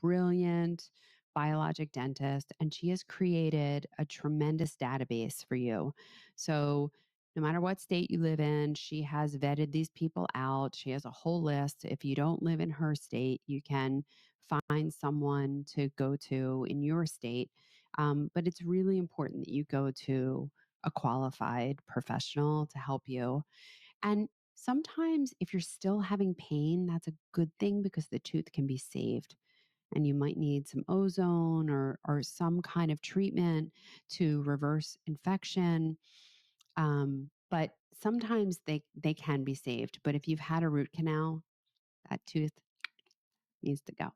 brilliant biologic dentist, and she has created a tremendous database for you. So, no matter what state you live in, she has vetted these people out. She has a whole list. If you don't live in her state, you can find someone to go to in your state. But it's really important that you go to a qualified professional to help you. And sometimes, if you're still having pain, that's a good thing because the tooth can be saved. And you might need some ozone or some kind of treatment to reverse infection. But sometimes they can be saved. But if you've had a root canal, that tooth needs to go.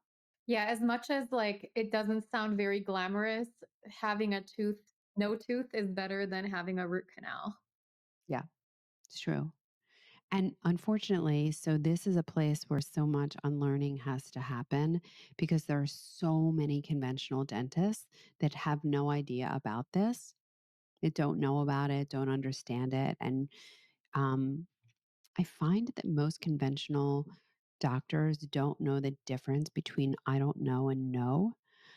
Yeah, as much as, like, it doesn't sound very glamorous, having a tooth no tooth is better than having a root canal. Yeah, it's true. And unfortunately, so this is a place where so much unlearning has to happen because there are so many conventional dentists that have no idea about this, that don't know about it, don't understand it. And um, I find that most conventional doctors don't know the difference between I don't know and no.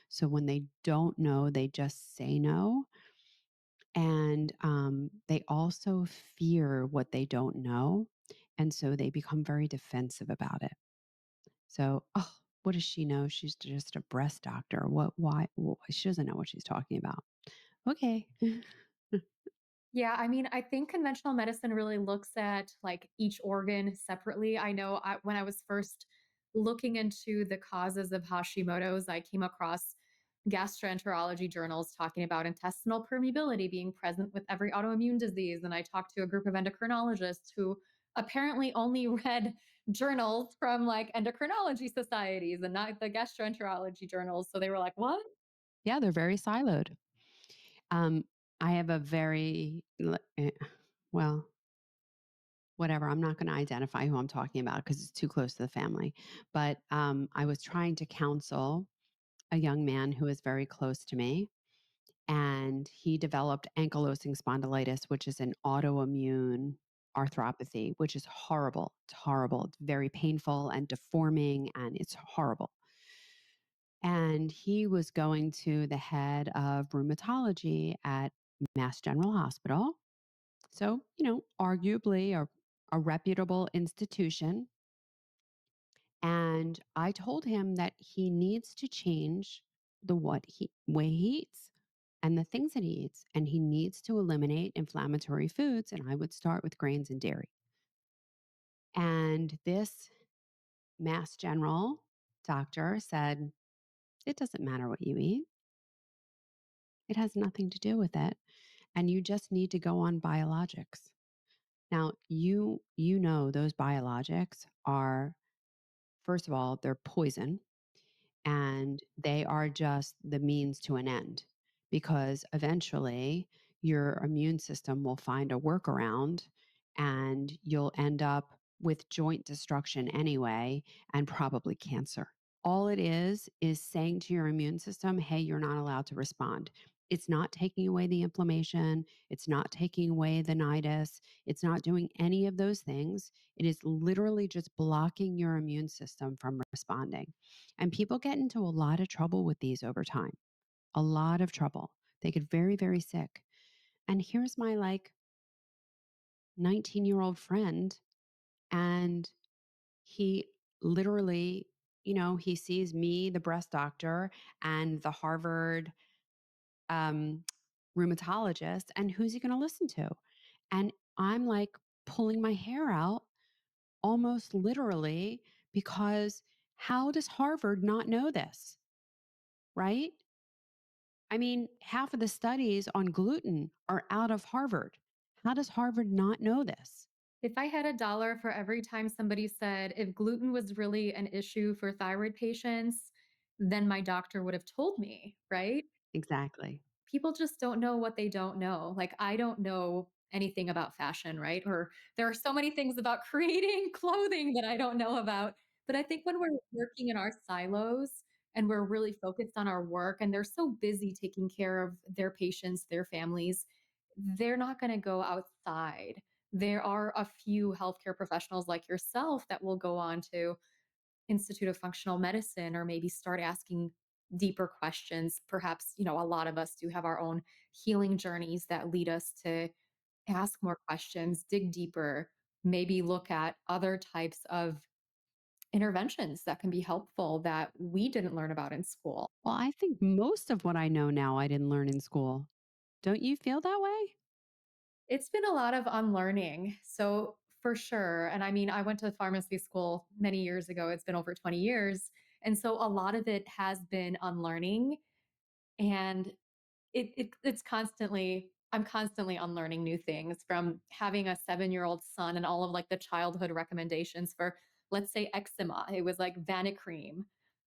So when they don't know, they just say no. And they also fear what they don't know. And so they become very defensive about it. So, oh, what does she know? She's just a breast doctor. Why? She doesn't know what she's talking about. Okay. Yeah, I mean, I think conventional medicine really looks at, like, each organ separately. I know when I was first looking into the causes of Hashimoto's, I came across gastroenterology journals talking about intestinal permeability being present with every autoimmune disease, and I talked to a group of endocrinologists who apparently only read journals from, like, endocrinology societies and not the gastroenterology journals, so they were like, "What?" Yeah, they're very siloed. Um, I have a well, whatever. I'm not going to identify who I'm talking about because it's too close to the family. But I was trying to counsel a young man who is very close to me, and he developed ankylosing spondylitis, which is an autoimmune arthropathy, which is horrible. It's horrible. It's very painful and deforming, and it's horrible. And he was going to the head of rheumatology at Mass General Hospital. So, arguably a reputable institution. And I told him that he needs to change the way he eats. and the things that he eats. And he needs to eliminate inflammatory foods. And I would start with grains and dairy. And this Mass General doctor said, it doesn't matter what you eat, it has nothing to do with it. And you just need to go on biologics. Now, you know those biologics are, first of all, they're poison, and they are just the means to an end, because eventually your immune system will find a workaround and you'll end up with joint destruction anyway, and probably cancer. All it is saying to your immune system, hey, you're not allowed to respond. It's not taking away the inflammation. It's not taking away the nidus. It's not doing any of those things. It is literally just blocking your immune system from responding. And people get into a lot of trouble with these over time, a lot of trouble. They get very, very sick. And here's my like 19-year-old friend, and he literally, he sees me, the breast doctor, and the Harvard um, rheumatologist, and who's he going to listen to? And I'm like pulling my hair out almost literally, because how does Harvard not know this? Right? I mean, half of the studies on gluten are out of Harvard. How does Harvard not know this? If I had a dollar for every time somebody said if gluten was really an issue for thyroid patients, then my doctor would have told me, right? Exactly. People just don't know what they don't know. Like, I don't know anything about fashion, right? Or there are so many things about creating clothing that I don't know about. But I think when we're working in our silos and we're really focused on our work and they're so busy taking care of their patients, their families, they're not going to go outside. There are a few healthcare professionals like yourself that will go on to Institute of Functional Medicine or maybe start asking deeper questions. Perhaps, a lot of us do have our own healing journeys that lead us to ask more questions, dig deeper, maybe look at other types of interventions that can be helpful that we didn't learn about in school. Well, I think most of what I know now I didn't learn in school. Don't you feel that way? It's been a lot of unlearning. So, for sure. And I mean, I went to pharmacy school many years ago. It's been over 20 years. And so a lot of it has been unlearning. And it's constantly I'm constantly unlearning new things, from having a 7-year-old son and all of like the childhood recommendations for, let's say, eczema. It was like Vanicream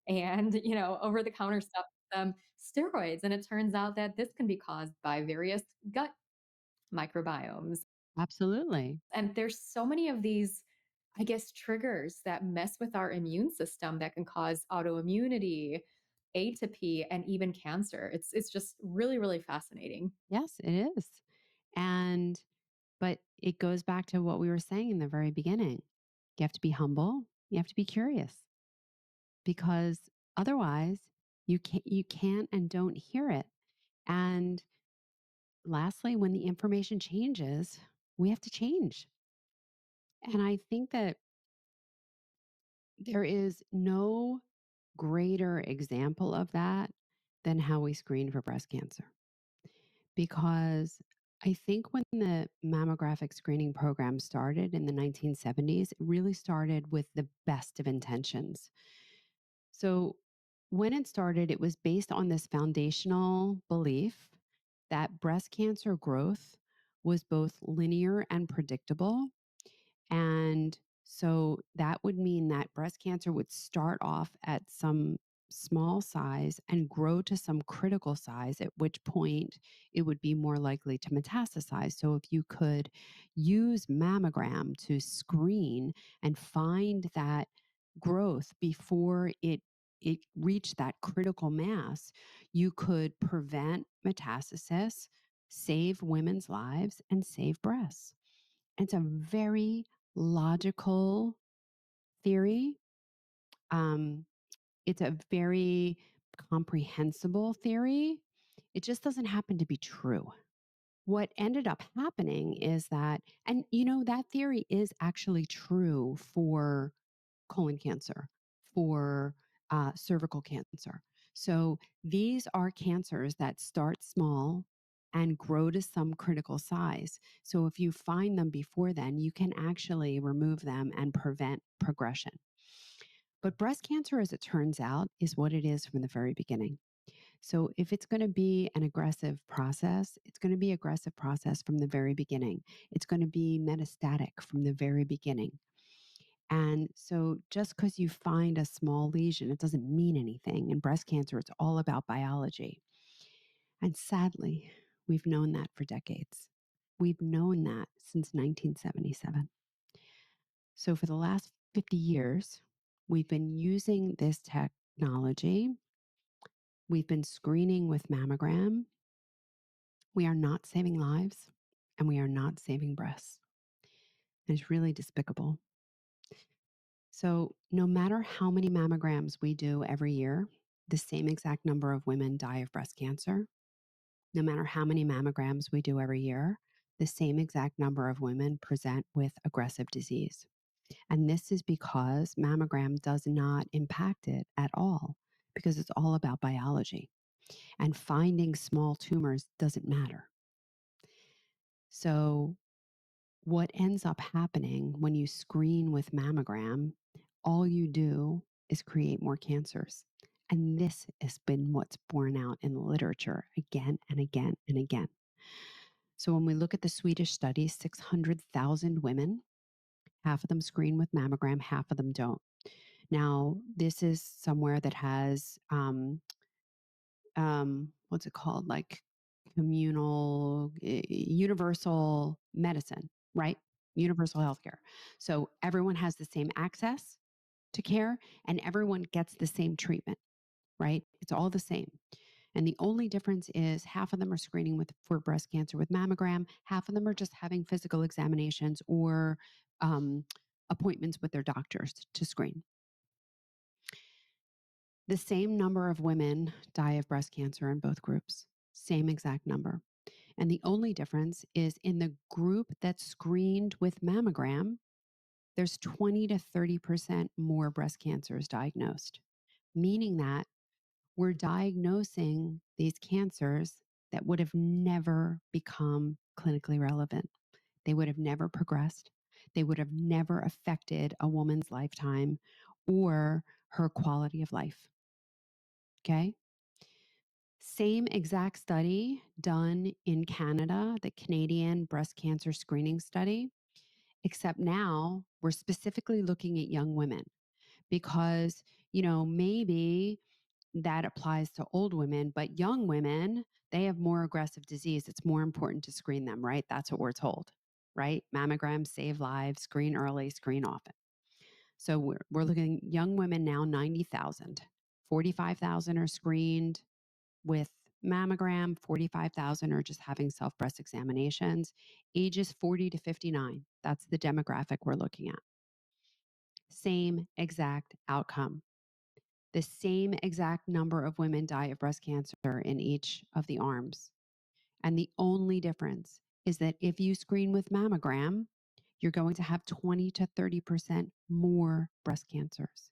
and, over the counter stuff, steroids. And it turns out that this can be caused by various gut microbiomes. Absolutely. And there's so many of these, I guess, triggers that mess with our immune system that can cause autoimmunity, atopy, and even cancer. It's just really, really fascinating. Yes, it is. And, but it goes back to what we were saying in the very beginning. You have to be humble. You have to be curious, because otherwise you can't and don't hear it. And lastly, when the information changes, we have to change. And I think that there is no greater example of that than how we screen for breast cancer. Because I think when the mammographic screening program started in the 1970s, it really started with the best of intentions. So when it started, it was based on this foundational belief that breast cancer growth was both linear and predictable. And so that would mean that breast cancer would start off at some small size and grow to some critical size, at which point it would be more likely to metastasize. So if you could use mammogram to screen and find that growth before it reached that critical mass, you could prevent metastasis, save women's lives, and save breasts. It's a very logical theory. Um, it's a very comprehensible theory. It just doesn't happen to be true. What ended up happening is that, and that theory is actually true for colon cancer, for cervical cancer. So these are cancers that start small and grow to some critical size. So if you find them before then, you can actually remove them and prevent progression. But breast cancer, as it turns out, is what it is from the very beginning. So if it's going to be an aggressive process, it's going to be aggressive process from the very beginning. It's going to be metastatic from the very beginning. And so just because you find a small lesion, it doesn't mean anything. In breast cancer, it's all about biology. And sadly, we've known that for decades. We've known that since 1977. So for the last 50 years, we've been using this technology. We've been screening with mammogram. We are not saving lives and we are not saving breasts. And it's really despicable. So, no matter how many mammograms we do every year, the same exact number of women die of breast cancer. No matter how many mammograms we do every year, the same exact number of women present with aggressive disease. And this is because mammogram does not impact it at all, because it's all about biology. And finding small tumors doesn't matter. So, what ends up happening when you screen with mammogram, all you do is create more cancers. And this has been what's borne out in the literature again and again and again. So when we look at the Swedish study, 600,000 women, half of them screen with mammogram, half of them don't. Now, this is somewhere that has what's it called? Like communal, universal medicine, right? Universal healthcare. So everyone has the same access to care and everyone gets the same treatment, right? It's all the same. And the only difference is half of them are screening for breast cancer with mammogram, half of them are just having physical examinations or appointments with their doctors to screen. The same number of women die of breast cancer in both groups, same exact number. And the only difference is in the group that's screened with mammogram, there's 20 to 30% more breast cancers diagnosed, meaning that we're diagnosing these cancers that would have never become clinically relevant. They would have never progressed. They would have never affected a woman's lifetime or her quality of life. Okay. Same exact study done in Canada, the Canadian breast cancer screening study, except now we're specifically looking at young women because, maybe that applies to old women, but young women, they have more aggressive disease. It's more important to screen them, right? That's what we're told, right? Mammograms save lives, screen early, screen often. So we're looking at young women now, 90,000. 45,000 are screened with mammogram, 45,000 are just having self breast examinations. Ages 40 to 59. That's the demographic we're looking at. Same exact outcome. The same exact number of women die of breast cancer in each of the arms. And the only difference is that if you screen with mammogram, you're going to have 20 to 30% more breast cancers,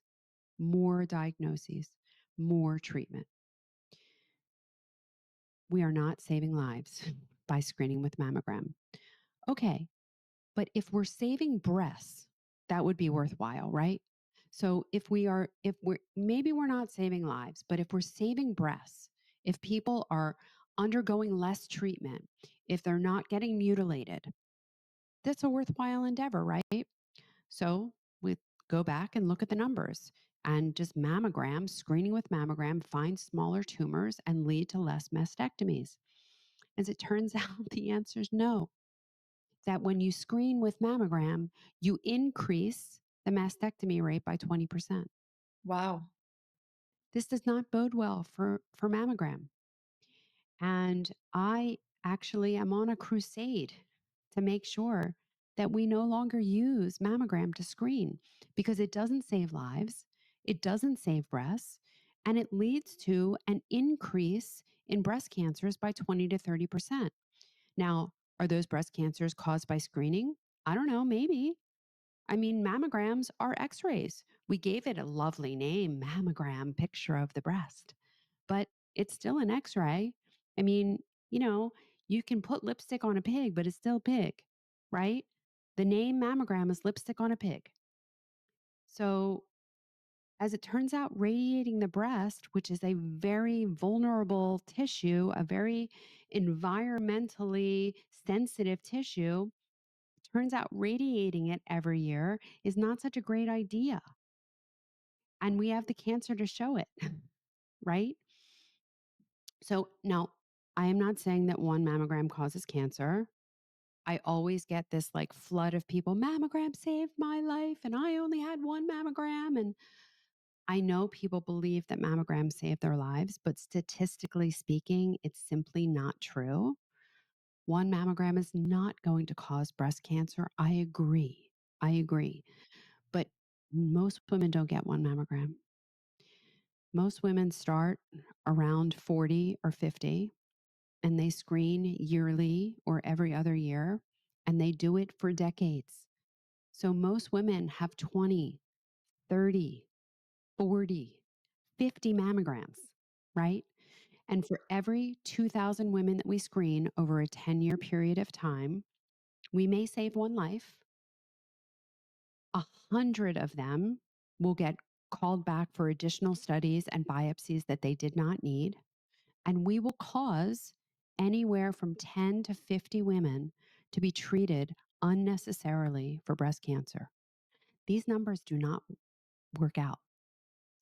more diagnoses, more treatment. We are not saving lives by screening with mammogram. Okay, but if we're saving breasts, that would be worthwhile, right? So maybe we're not saving lives, but if we're saving breasts, if people are undergoing less treatment, if they're not getting mutilated, that's a worthwhile endeavor, right? So we go back and look at the numbers and just mammogram, screening with mammogram, find smaller tumors and lead to less mastectomies. As it turns out, the answer is no. That when you screen with mammogram, you increase the mastectomy rate by 20%. Wow. This does not bode well for mammogram. And I actually am on a crusade to make sure that we no longer use mammogram to screen because it doesn't save lives, it doesn't save breasts, and it leads to an increase in breast cancers by 20 to 30%. Now, are those breast cancers caused by screening? I don't know, maybe. I mean, mammograms are x rays. We gave it a lovely name, mammogram, picture of the breast. but it's still an x-ray. I mean, you know, you can put lipstick on a pig, but it's still pig, right? The name mammogram is lipstick on a pig. So, as it turns out, radiating the breast, which is a very vulnerable tissue, a very environmentally sensitive tissue, turns out radiating it every year is not such a great idea. And we have the cancer to show it, right? So now I am not saying that one mammogram causes cancer. I always get this like flood of people, mammogram saved my life and I only had one mammogram. And I know people believe that mammograms save their lives, but statistically speaking, it's simply not true. One mammogram is not going to cause breast cancer. I agree. I agree. But most women don't get one mammogram. Most women start around 40 or 50 and they screen yearly or every other year, and they do it for decades. So most women have 20, 30, 40, 50 mammograms, right? And for every 2,000 women that we screen over a 10-year period of time, we may save one life. 100 of them will get called back for additional studies and biopsies that they did not need. And we will cause anywhere from 10 to 50 women to be treated unnecessarily for breast cancer. These numbers do not work out,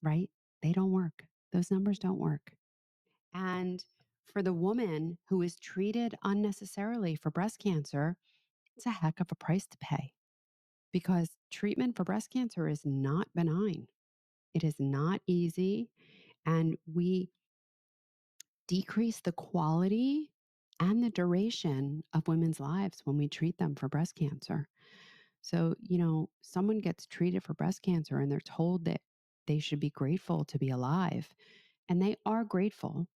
right? They don't work. Those numbers don't work. And for the woman who is treated unnecessarily for breast cancer, it's a heck of a price to pay because treatment for breast cancer is not benign. It is not easy. And we decrease the quality and the duration of women's lives when we treat them for breast cancer. So, someone gets treated for breast cancer and they're told that they should be grateful to be alive. And they are grateful,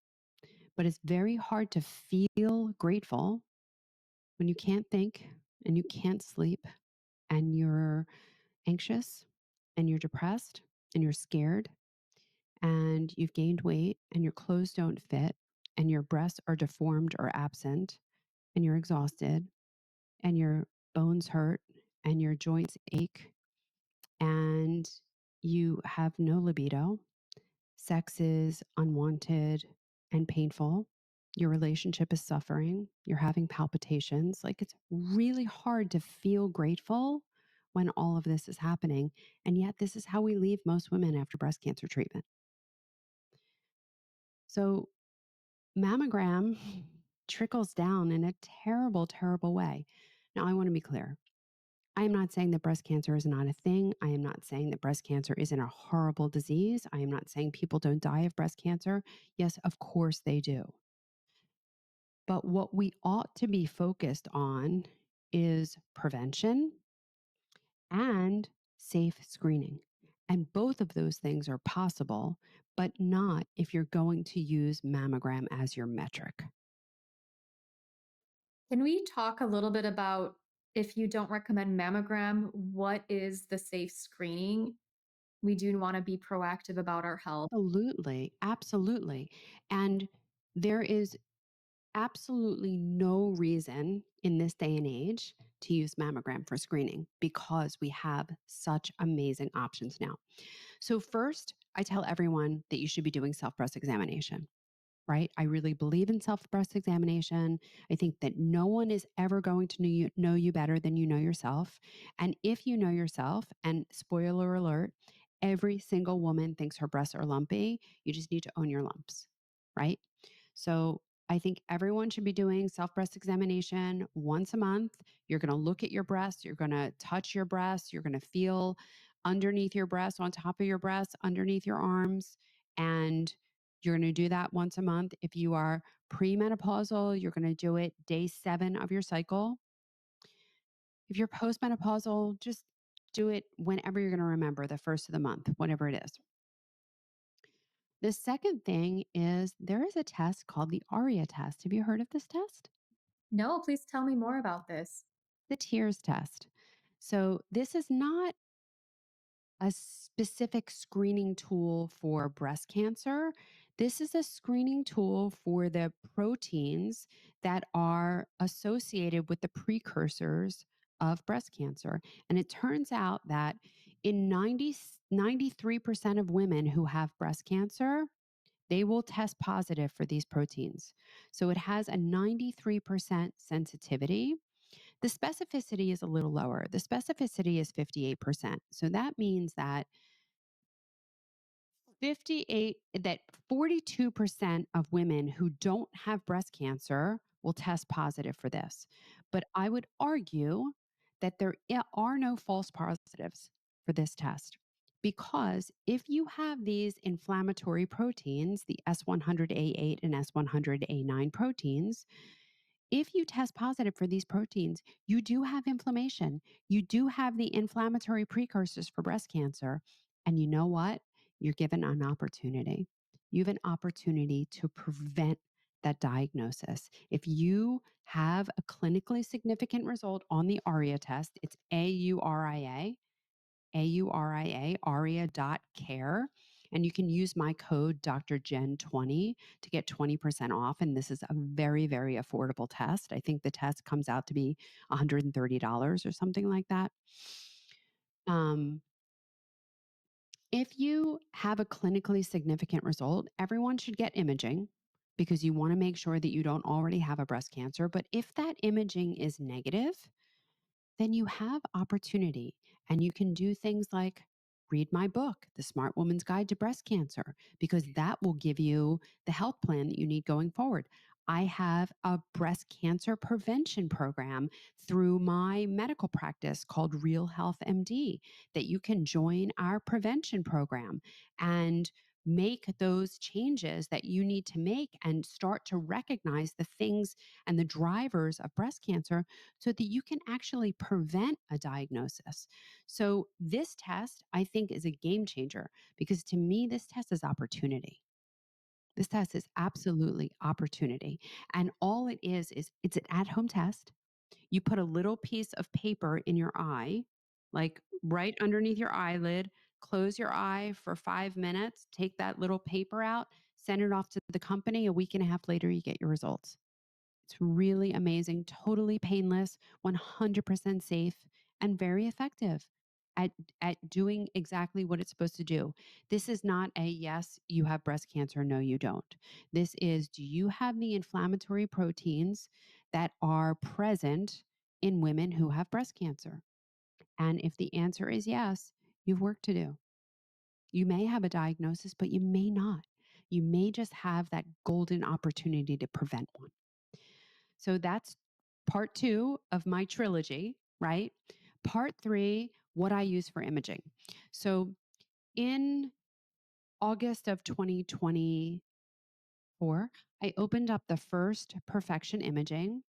but it's very hard to feel grateful when you can't think and you can't sleep and you're anxious and you're depressed and you're scared and you've gained weight and your clothes don't fit and your breasts are deformed or absent and you're exhausted and your bones hurt and your joints ache and you have no libido, sex is unwanted and painful, your relationship is suffering, you're having palpitations. Like it's really hard to feel grateful when all of this is happening. And yet, this is how we leave most women after breast cancer treatment. So, mammogram trickles down in a terrible, terrible way. Now, I want to be clear. I am not saying that breast cancer is not a thing. I am not saying that breast cancer isn't a horrible disease. I am not saying people don't die of breast cancer. Yes, of course they do. But what we ought to be focused on is prevention and safe screening. And both of those things are possible, but not if you're going to use mammogram as your metric. Can we talk a little bit about, if you don't recommend mammogram, what is the safe screening? We do want to be proactive about our health. Absolutely. Absolutely. And there is absolutely no reason in this day and age to use mammogram for screening because we have such amazing options now. So, first, I tell everyone that you should be doing self breast examination. Right? I really believe in self breast examination. I think that no one is ever going to know you better than you know yourself. And if you know yourself, and spoiler alert, every single woman thinks her breasts are lumpy, you just need to own your lumps, right? So I think everyone should be doing self breast examination once a month. You're going to look at your breasts, you're going to touch your breasts, you're going to feel underneath your breasts, on top of your breasts, underneath your arms. And you're going to do that once a month. If you are premenopausal, you're going to do it day 7 of your cycle. If you're postmenopausal, just do it whenever you're going to remember, the first of the month, whatever it is. The second thing is there is a test called the ARIA test. Have you heard of this test? No, please tell me more about this. The tears test. So, this is not a specific screening tool for breast cancer. This is a screening tool for the proteins that are associated with the precursors of breast cancer. And it turns out that in 93% of women who have breast cancer, they will test positive for these proteins. So it has a 93% sensitivity. The specificity is a little lower. The specificity is 58%. So that means that 42% of women who don't have breast cancer will test positive for this. But I would argue that there are no false positives for this test, because if you have these inflammatory proteins, the S100A8 and S100A9 proteins, if you test positive for these proteins, you do have inflammation. You do have the inflammatory precursors for breast cancer. And you know what? You're given an opportunity. You have an opportunity to prevent that diagnosis. If you have a clinically significant result on the ARIA test, it's ARIA.care. And you can use my code Dr. Jenn 20 to get 20% off. And this is a very, very affordable test. I think the test comes out to be $130 or something like that. Um, if you have a clinically significant result, everyone should get imaging because you want to make sure that you don't already have a breast cancer. But if that imaging is negative, then you have opportunity and you can do things like read my book, The Smart Woman's Guide to Breast Cancer, because that will give you the health plan that you need going forward. I have a breast cancer prevention program through my medical practice called Real Health MD that you can join our prevention program and make those changes that you need to make and start to recognize the things and the drivers of breast cancer so that you can actually prevent a diagnosis. So, this test, I think, is a game changer because to me, this test is opportunity. This test is absolutely opportunity. And all it is it's an at home test. You put a little piece of paper in your eye, like right underneath your eyelid, close your eye for 5 minutes, take that little paper out, send it off to the company. A week and a half later, you get your results. It's really amazing, totally painless, 100% safe, and very effective at, at doing exactly what it's supposed to do. This is not a yes, you have breast cancer, no, you don't. This is, do you have the inflammatory proteins that are present in women who have breast cancer? And if the answer is yes, you've work to do. You may have a diagnosis, but you may not. You may just have that golden opportunity to prevent one. So that's part two of my trilogy, right? Part three, what I use for imaging. So in August of 2024, I opened up the first Perfection Imaging.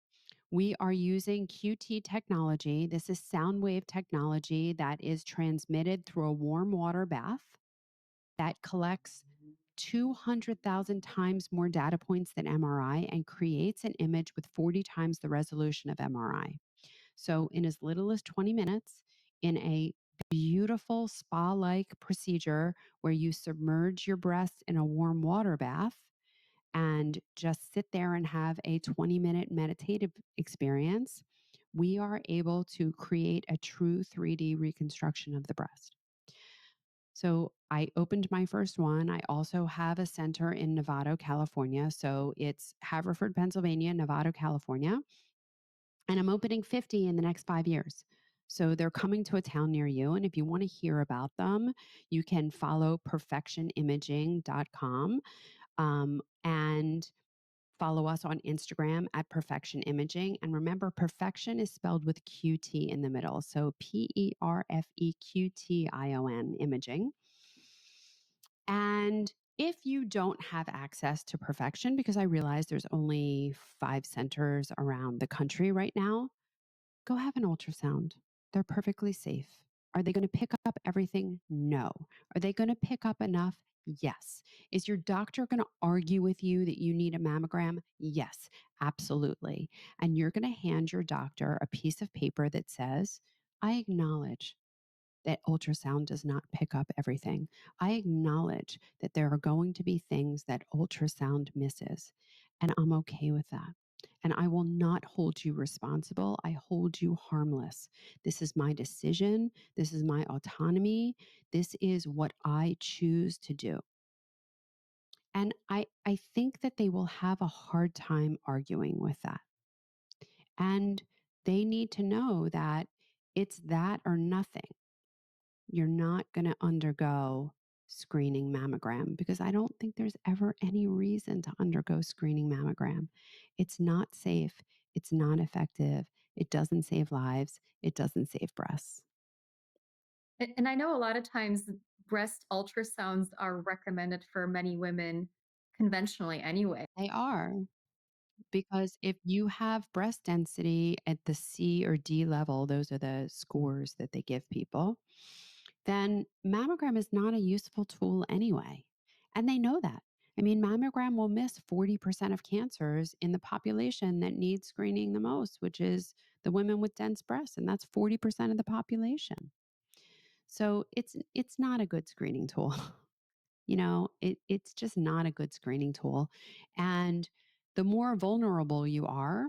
We are using QT technology. This is sound wave technology that is transmitted through a warm water bath that collects 200,000 times more data points than MRI and creates an image with 40 times the resolution of MRI. So, in as little as 20 minutes, in a beautiful spa like procedure where you submerge your breasts in a warm water bath and just sit there and have a 20-minute meditative experience, we are able to create a true 3D reconstruction of the breast. So I opened my first one. I also have a center in Novato, California. So it's Haverford, Pennsylvania, Novato, California. And I'm opening 50 in the next 5 years. So they're coming to a town near you. And if you want to hear about them, you can follow perfectionimaging.com and follow us on Instagram at Perfection Imaging. And remember, perfection is spelled with QT in the middle. So PERFEQTION imaging. And if you don't have access to perfection, because I realize there's only 5 centers around the country right now, go have an ultrasound. They're perfectly safe. Are they going to pick up everything? No. Are they going to pick up enough? Yes. Is your doctor going to argue with you that you need a mammogram? Yes, absolutely. And you're going to hand your doctor a piece of paper that says, I acknowledge that ultrasound does not pick up everything. I acknowledge that there are going to be things that ultrasound misses, and I'm okay with that. And I will not hold you responsible. I hold you harmless. This is my decision. This is my autonomy. This is what I choose to do. And I think that they will have a hard time arguing with that. And they need to know that it's that or nothing. You're not going to undergo screening mammogram because I don't think there's ever any reason to undergo screening mammogram. It's not safe. It's not effective. It doesn't save lives. It doesn't save breasts. And I know a lot of times breast ultrasounds are recommended for many women conventionally anyway. They are. Because if you have breast density at the C or D level, those are the scores that they give people, then mammogram is not a useful tool anyway. And they know that. I mean, mammogram will miss 40% of cancers in the population that needs screening the most, which is the women with dense breasts. And that's 40% of the population. So it's not a good screening tool. It's just not a good screening tool. And the more vulnerable you are,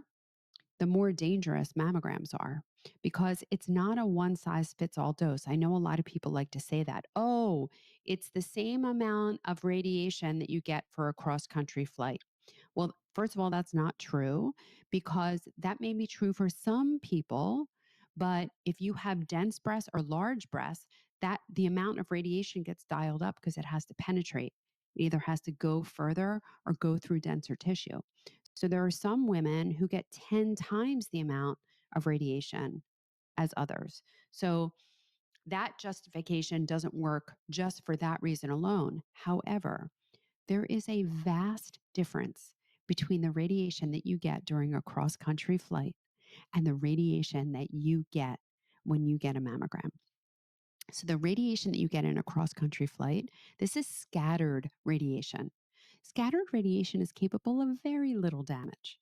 the more dangerous mammograms are because it's not a one size fits all dose. I know a lot of people like to say that, oh, it's the same amount of radiation that you get for a cross country flight. Well, first of all, that's not true because that may be true for some people. But if you have dense breasts or large breasts, that the amount of radiation gets dialed up because it has to penetrate. It either has to go further or go through denser tissue. So there are some women who get 10 times the amount of radiation as others. So that justification doesn't work just for that reason alone. However, there is a vast difference between the radiation that you get during a cross country flight and the radiation that you get when you get a mammogram. So, the radiation that you get in a cross country flight, this is scattered radiation. Scattered radiation is capable of very little damage.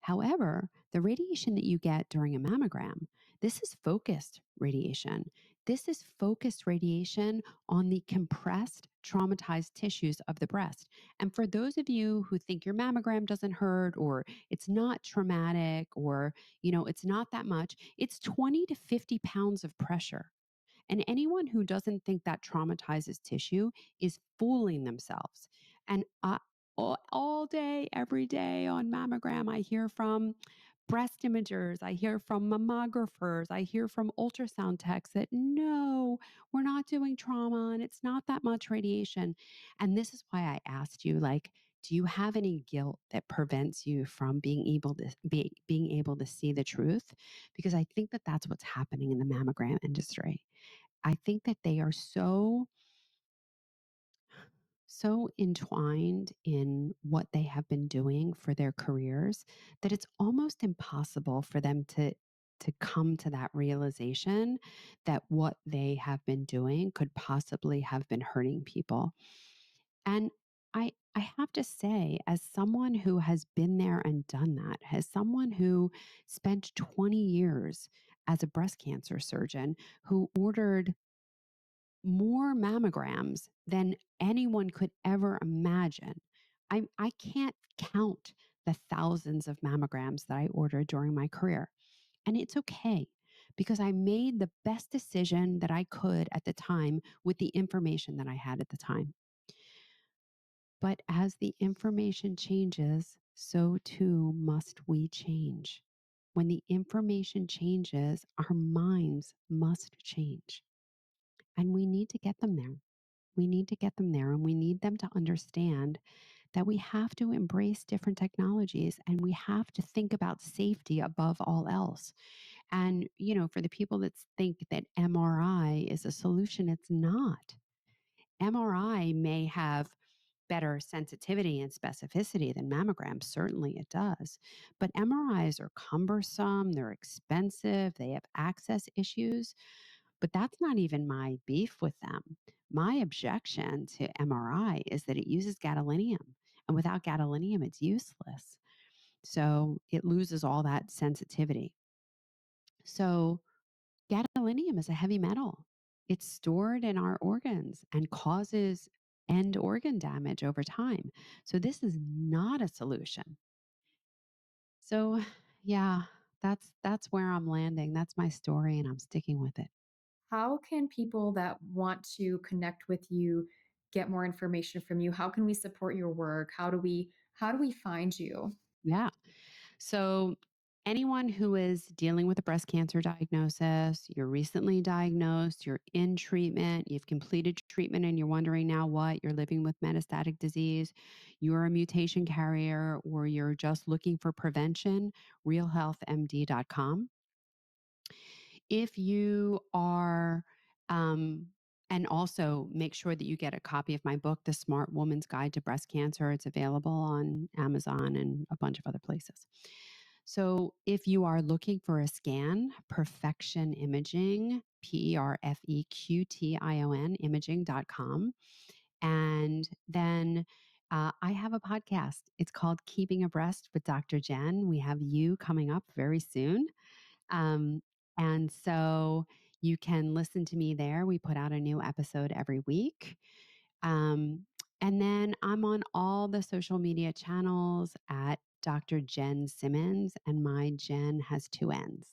However, the radiation that you get during a mammogram, this is focused radiation. This is focused radiation on the compressed, traumatized tissues of the breast. And for those of you who think your mammogram doesn't hurt or it's not traumatic or, it's not that much, it's 20 to 50 pounds of pressure. And anyone who doesn't think that traumatizes tissue is fooling themselves. And all day, every day on mammogram, I hear from breast imagers, I hear from mammographers, I hear from ultrasound techs that no, we're not doing trauma and it's not that much radiation. And this is why I asked you, like, do you have any guilt that prevents you from being able to see the truth? Because I think that that's what's happening in the mammogram industry. I think that they are so entwined in what they have been doing for their careers that it's almost impossible for them to come to that realization that what they have been doing could possibly have been hurting people. And I have to say, as someone who has been there and done that, as someone who spent 20 years as a breast cancer surgeon who ordered more mammograms than anyone could ever imagine. I can't count the thousands of mammograms that I ordered during my career. And it's okay because I made the best decision that I could at the time with the information that I had at the time. But as the information changes, so too must we change. When the information changes, our minds must change. And we need to get them there. We need to get them there and we need them to understand that we have to embrace different technologies and we have to think about safety above all else. And, for the people that think that MRI is a solution, it's not. MRI may have better sensitivity and specificity than mammograms. Certainly it does. But MRIs are cumbersome, they're expensive, they have access issues. But that's not even my beef with them. My objection to MRI is that it uses gadolinium. And without gadolinium, it's useless. So it loses all that sensitivity. So gadolinium is a heavy metal. It's stored in our organs and causes end organ damage over time. So this is not a solution. So yeah, that's where I'm landing. That's my story and I'm sticking with it. How can people that want to connect with you get more information from you? How can we support your work? How do we find you? Yeah. So, anyone who is dealing with a breast cancer diagnosis, you're recently diagnosed, you're in treatment, you've completed treatment, and you're wondering now what, you're living with metastatic disease, you're a mutation carrier, or you're just looking for prevention, realhealthmd.com. If you are, and also make sure that you get a copy of my book, The Smart Woman's Guide to Breast Cancer. It's available on Amazon and a bunch of other places. So, if you are looking for a scan, Perfection Imaging, PERFEQTION, imaging.com. And then I have a podcast. It's called Keeping Abreast with Dr. Jenn. We have you coming up very soon. Um, and so you can listen to me there. We put out a new episode every week. Um, and then I'm on all the social media channels at Dr. Jenn Simmons, and my Jen has two N's.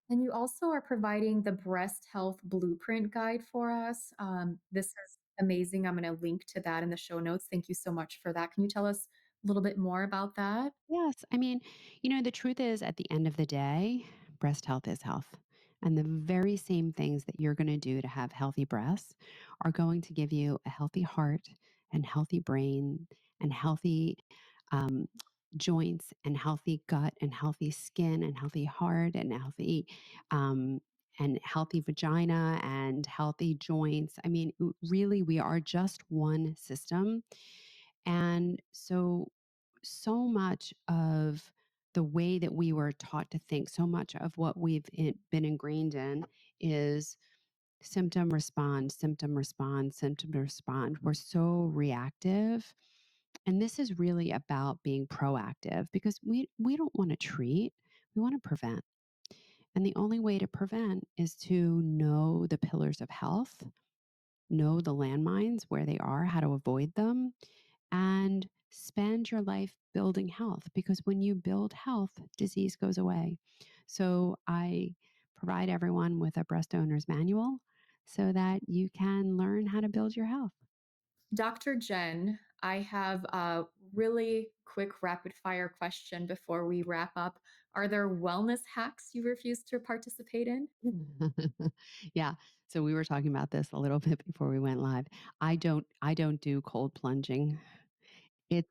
And you also are providing the breast health blueprint guide for us. This is amazing. I'm going to link to that in the show notes. Thank you so much for that. Can you tell us a little bit more about that? Yes. I mean, the truth is, at the end of the day, breast health is health. And the very same things that you're going to do to have healthy breasts are going to give you a healthy heart and healthy brain and healthy um, joints and healthy gut and healthy skin and healthy heart um, and healthy vagina and healthy joints. I mean, really, we are just one system. And so much of the way that we were taught to think, so much of what been ingrained in is symptom respond, symptom respond, symptom respond. We're so reactive. And this is really about being proactive because we don't want to treat, we want to prevent. And the only way to prevent is to know the pillars of health, know the landmines, where they are, how to avoid them, and spend your life building health because when you build health, disease goes away. So I provide everyone with a breast owner's manual so that you can learn how to build your health. Dr. Jen, I have a really quick rapid fire question before we wrap up. Are there wellness hacks you refuse to participate in? Yeah. So we were talking about this a little bit before we went live. I don't do cold plunging. It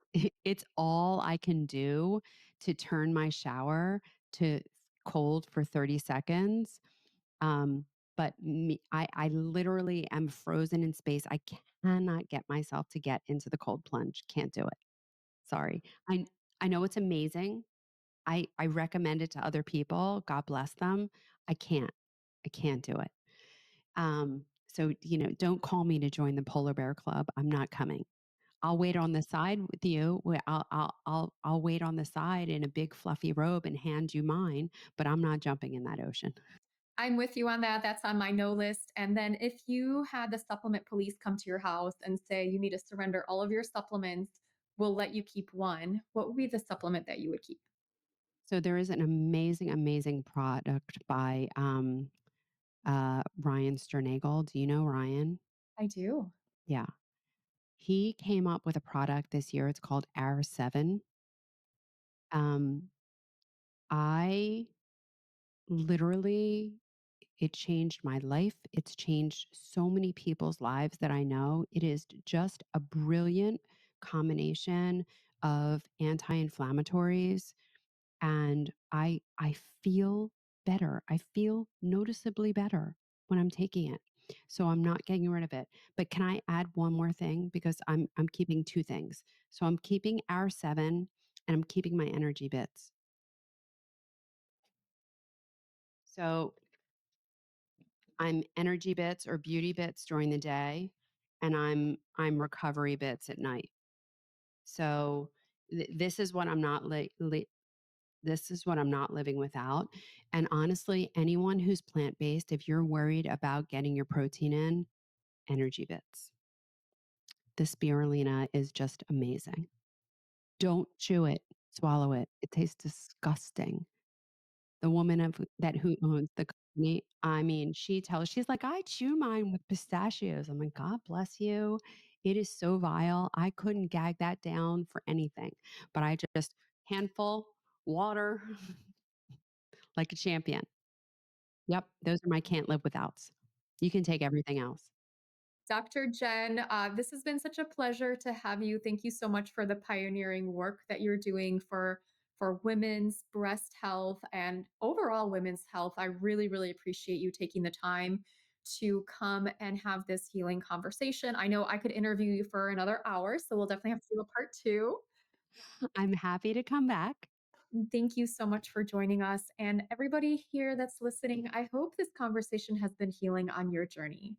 it's all I can do to turn my shower to cold for 30 seconds. Um, but I literally am frozen in space. I cannot get myself to get into the cold plunge. Can't do it. Sorry. I know it's amazing. I recommend it to other people. God bless them. I can't. I can't do it. So don't call me to join the polar bear club. I'm not coming. I'll wait on the side with you. I'll wait on the side in a big fluffy robe and hand you mine, but I'm not jumping in that ocean. I'm with you on that. That's on my no list. And then if you had the supplement police come to your house and say you need to surrender all of your supplements, we'll let you keep one, what would be the supplement that you would keep? So there is an amazing, amazing product by Ryan Sternagel. Do you know Ryan? I do. Yeah. He came up with a product this year. It's called R7. Um, I literally, it changed my life. It's changed so many people's lives that I know. It is just a brilliant combination of anti-inflammatories, and I feel better. I feel noticeably better when I'm taking it. So I'm not getting rid of it. But can I add one more thing because I'm keeping two things. So I'm keeping R7 and I'm keeping my energy bits. So I'm energy bits or beauty bits during the day, and I'm recovery bits at night. So this is what I'm not This is what I'm not living without. And honestly, anyone who's plant based, if you're worried about getting your protein in, energy bits. The spirulina is just amazing. Don't chew it, swallow it. It tastes disgusting. The woman who owns the company, I mean, she's like, "I chew mine with pistachios." I'm like, "God bless you." It is so vile. I couldn't gag that down for anything, but I just handful, water, like a champion. Yep, those are my can't live withouts. You can take everything else. Dr. Jen, this has been such a pleasure to have you. Thank you so much for the pioneering work that you're doing for women's breast health and overall women's health. I really, really appreciate you taking the time to come and have this healing conversation. I know I could interview you for another hour, so we'll definitely have to do a part two. I'm happy to come back. Thank you so much for joining us. And everybody here that's listening, I hope this conversation has been healing on your journey.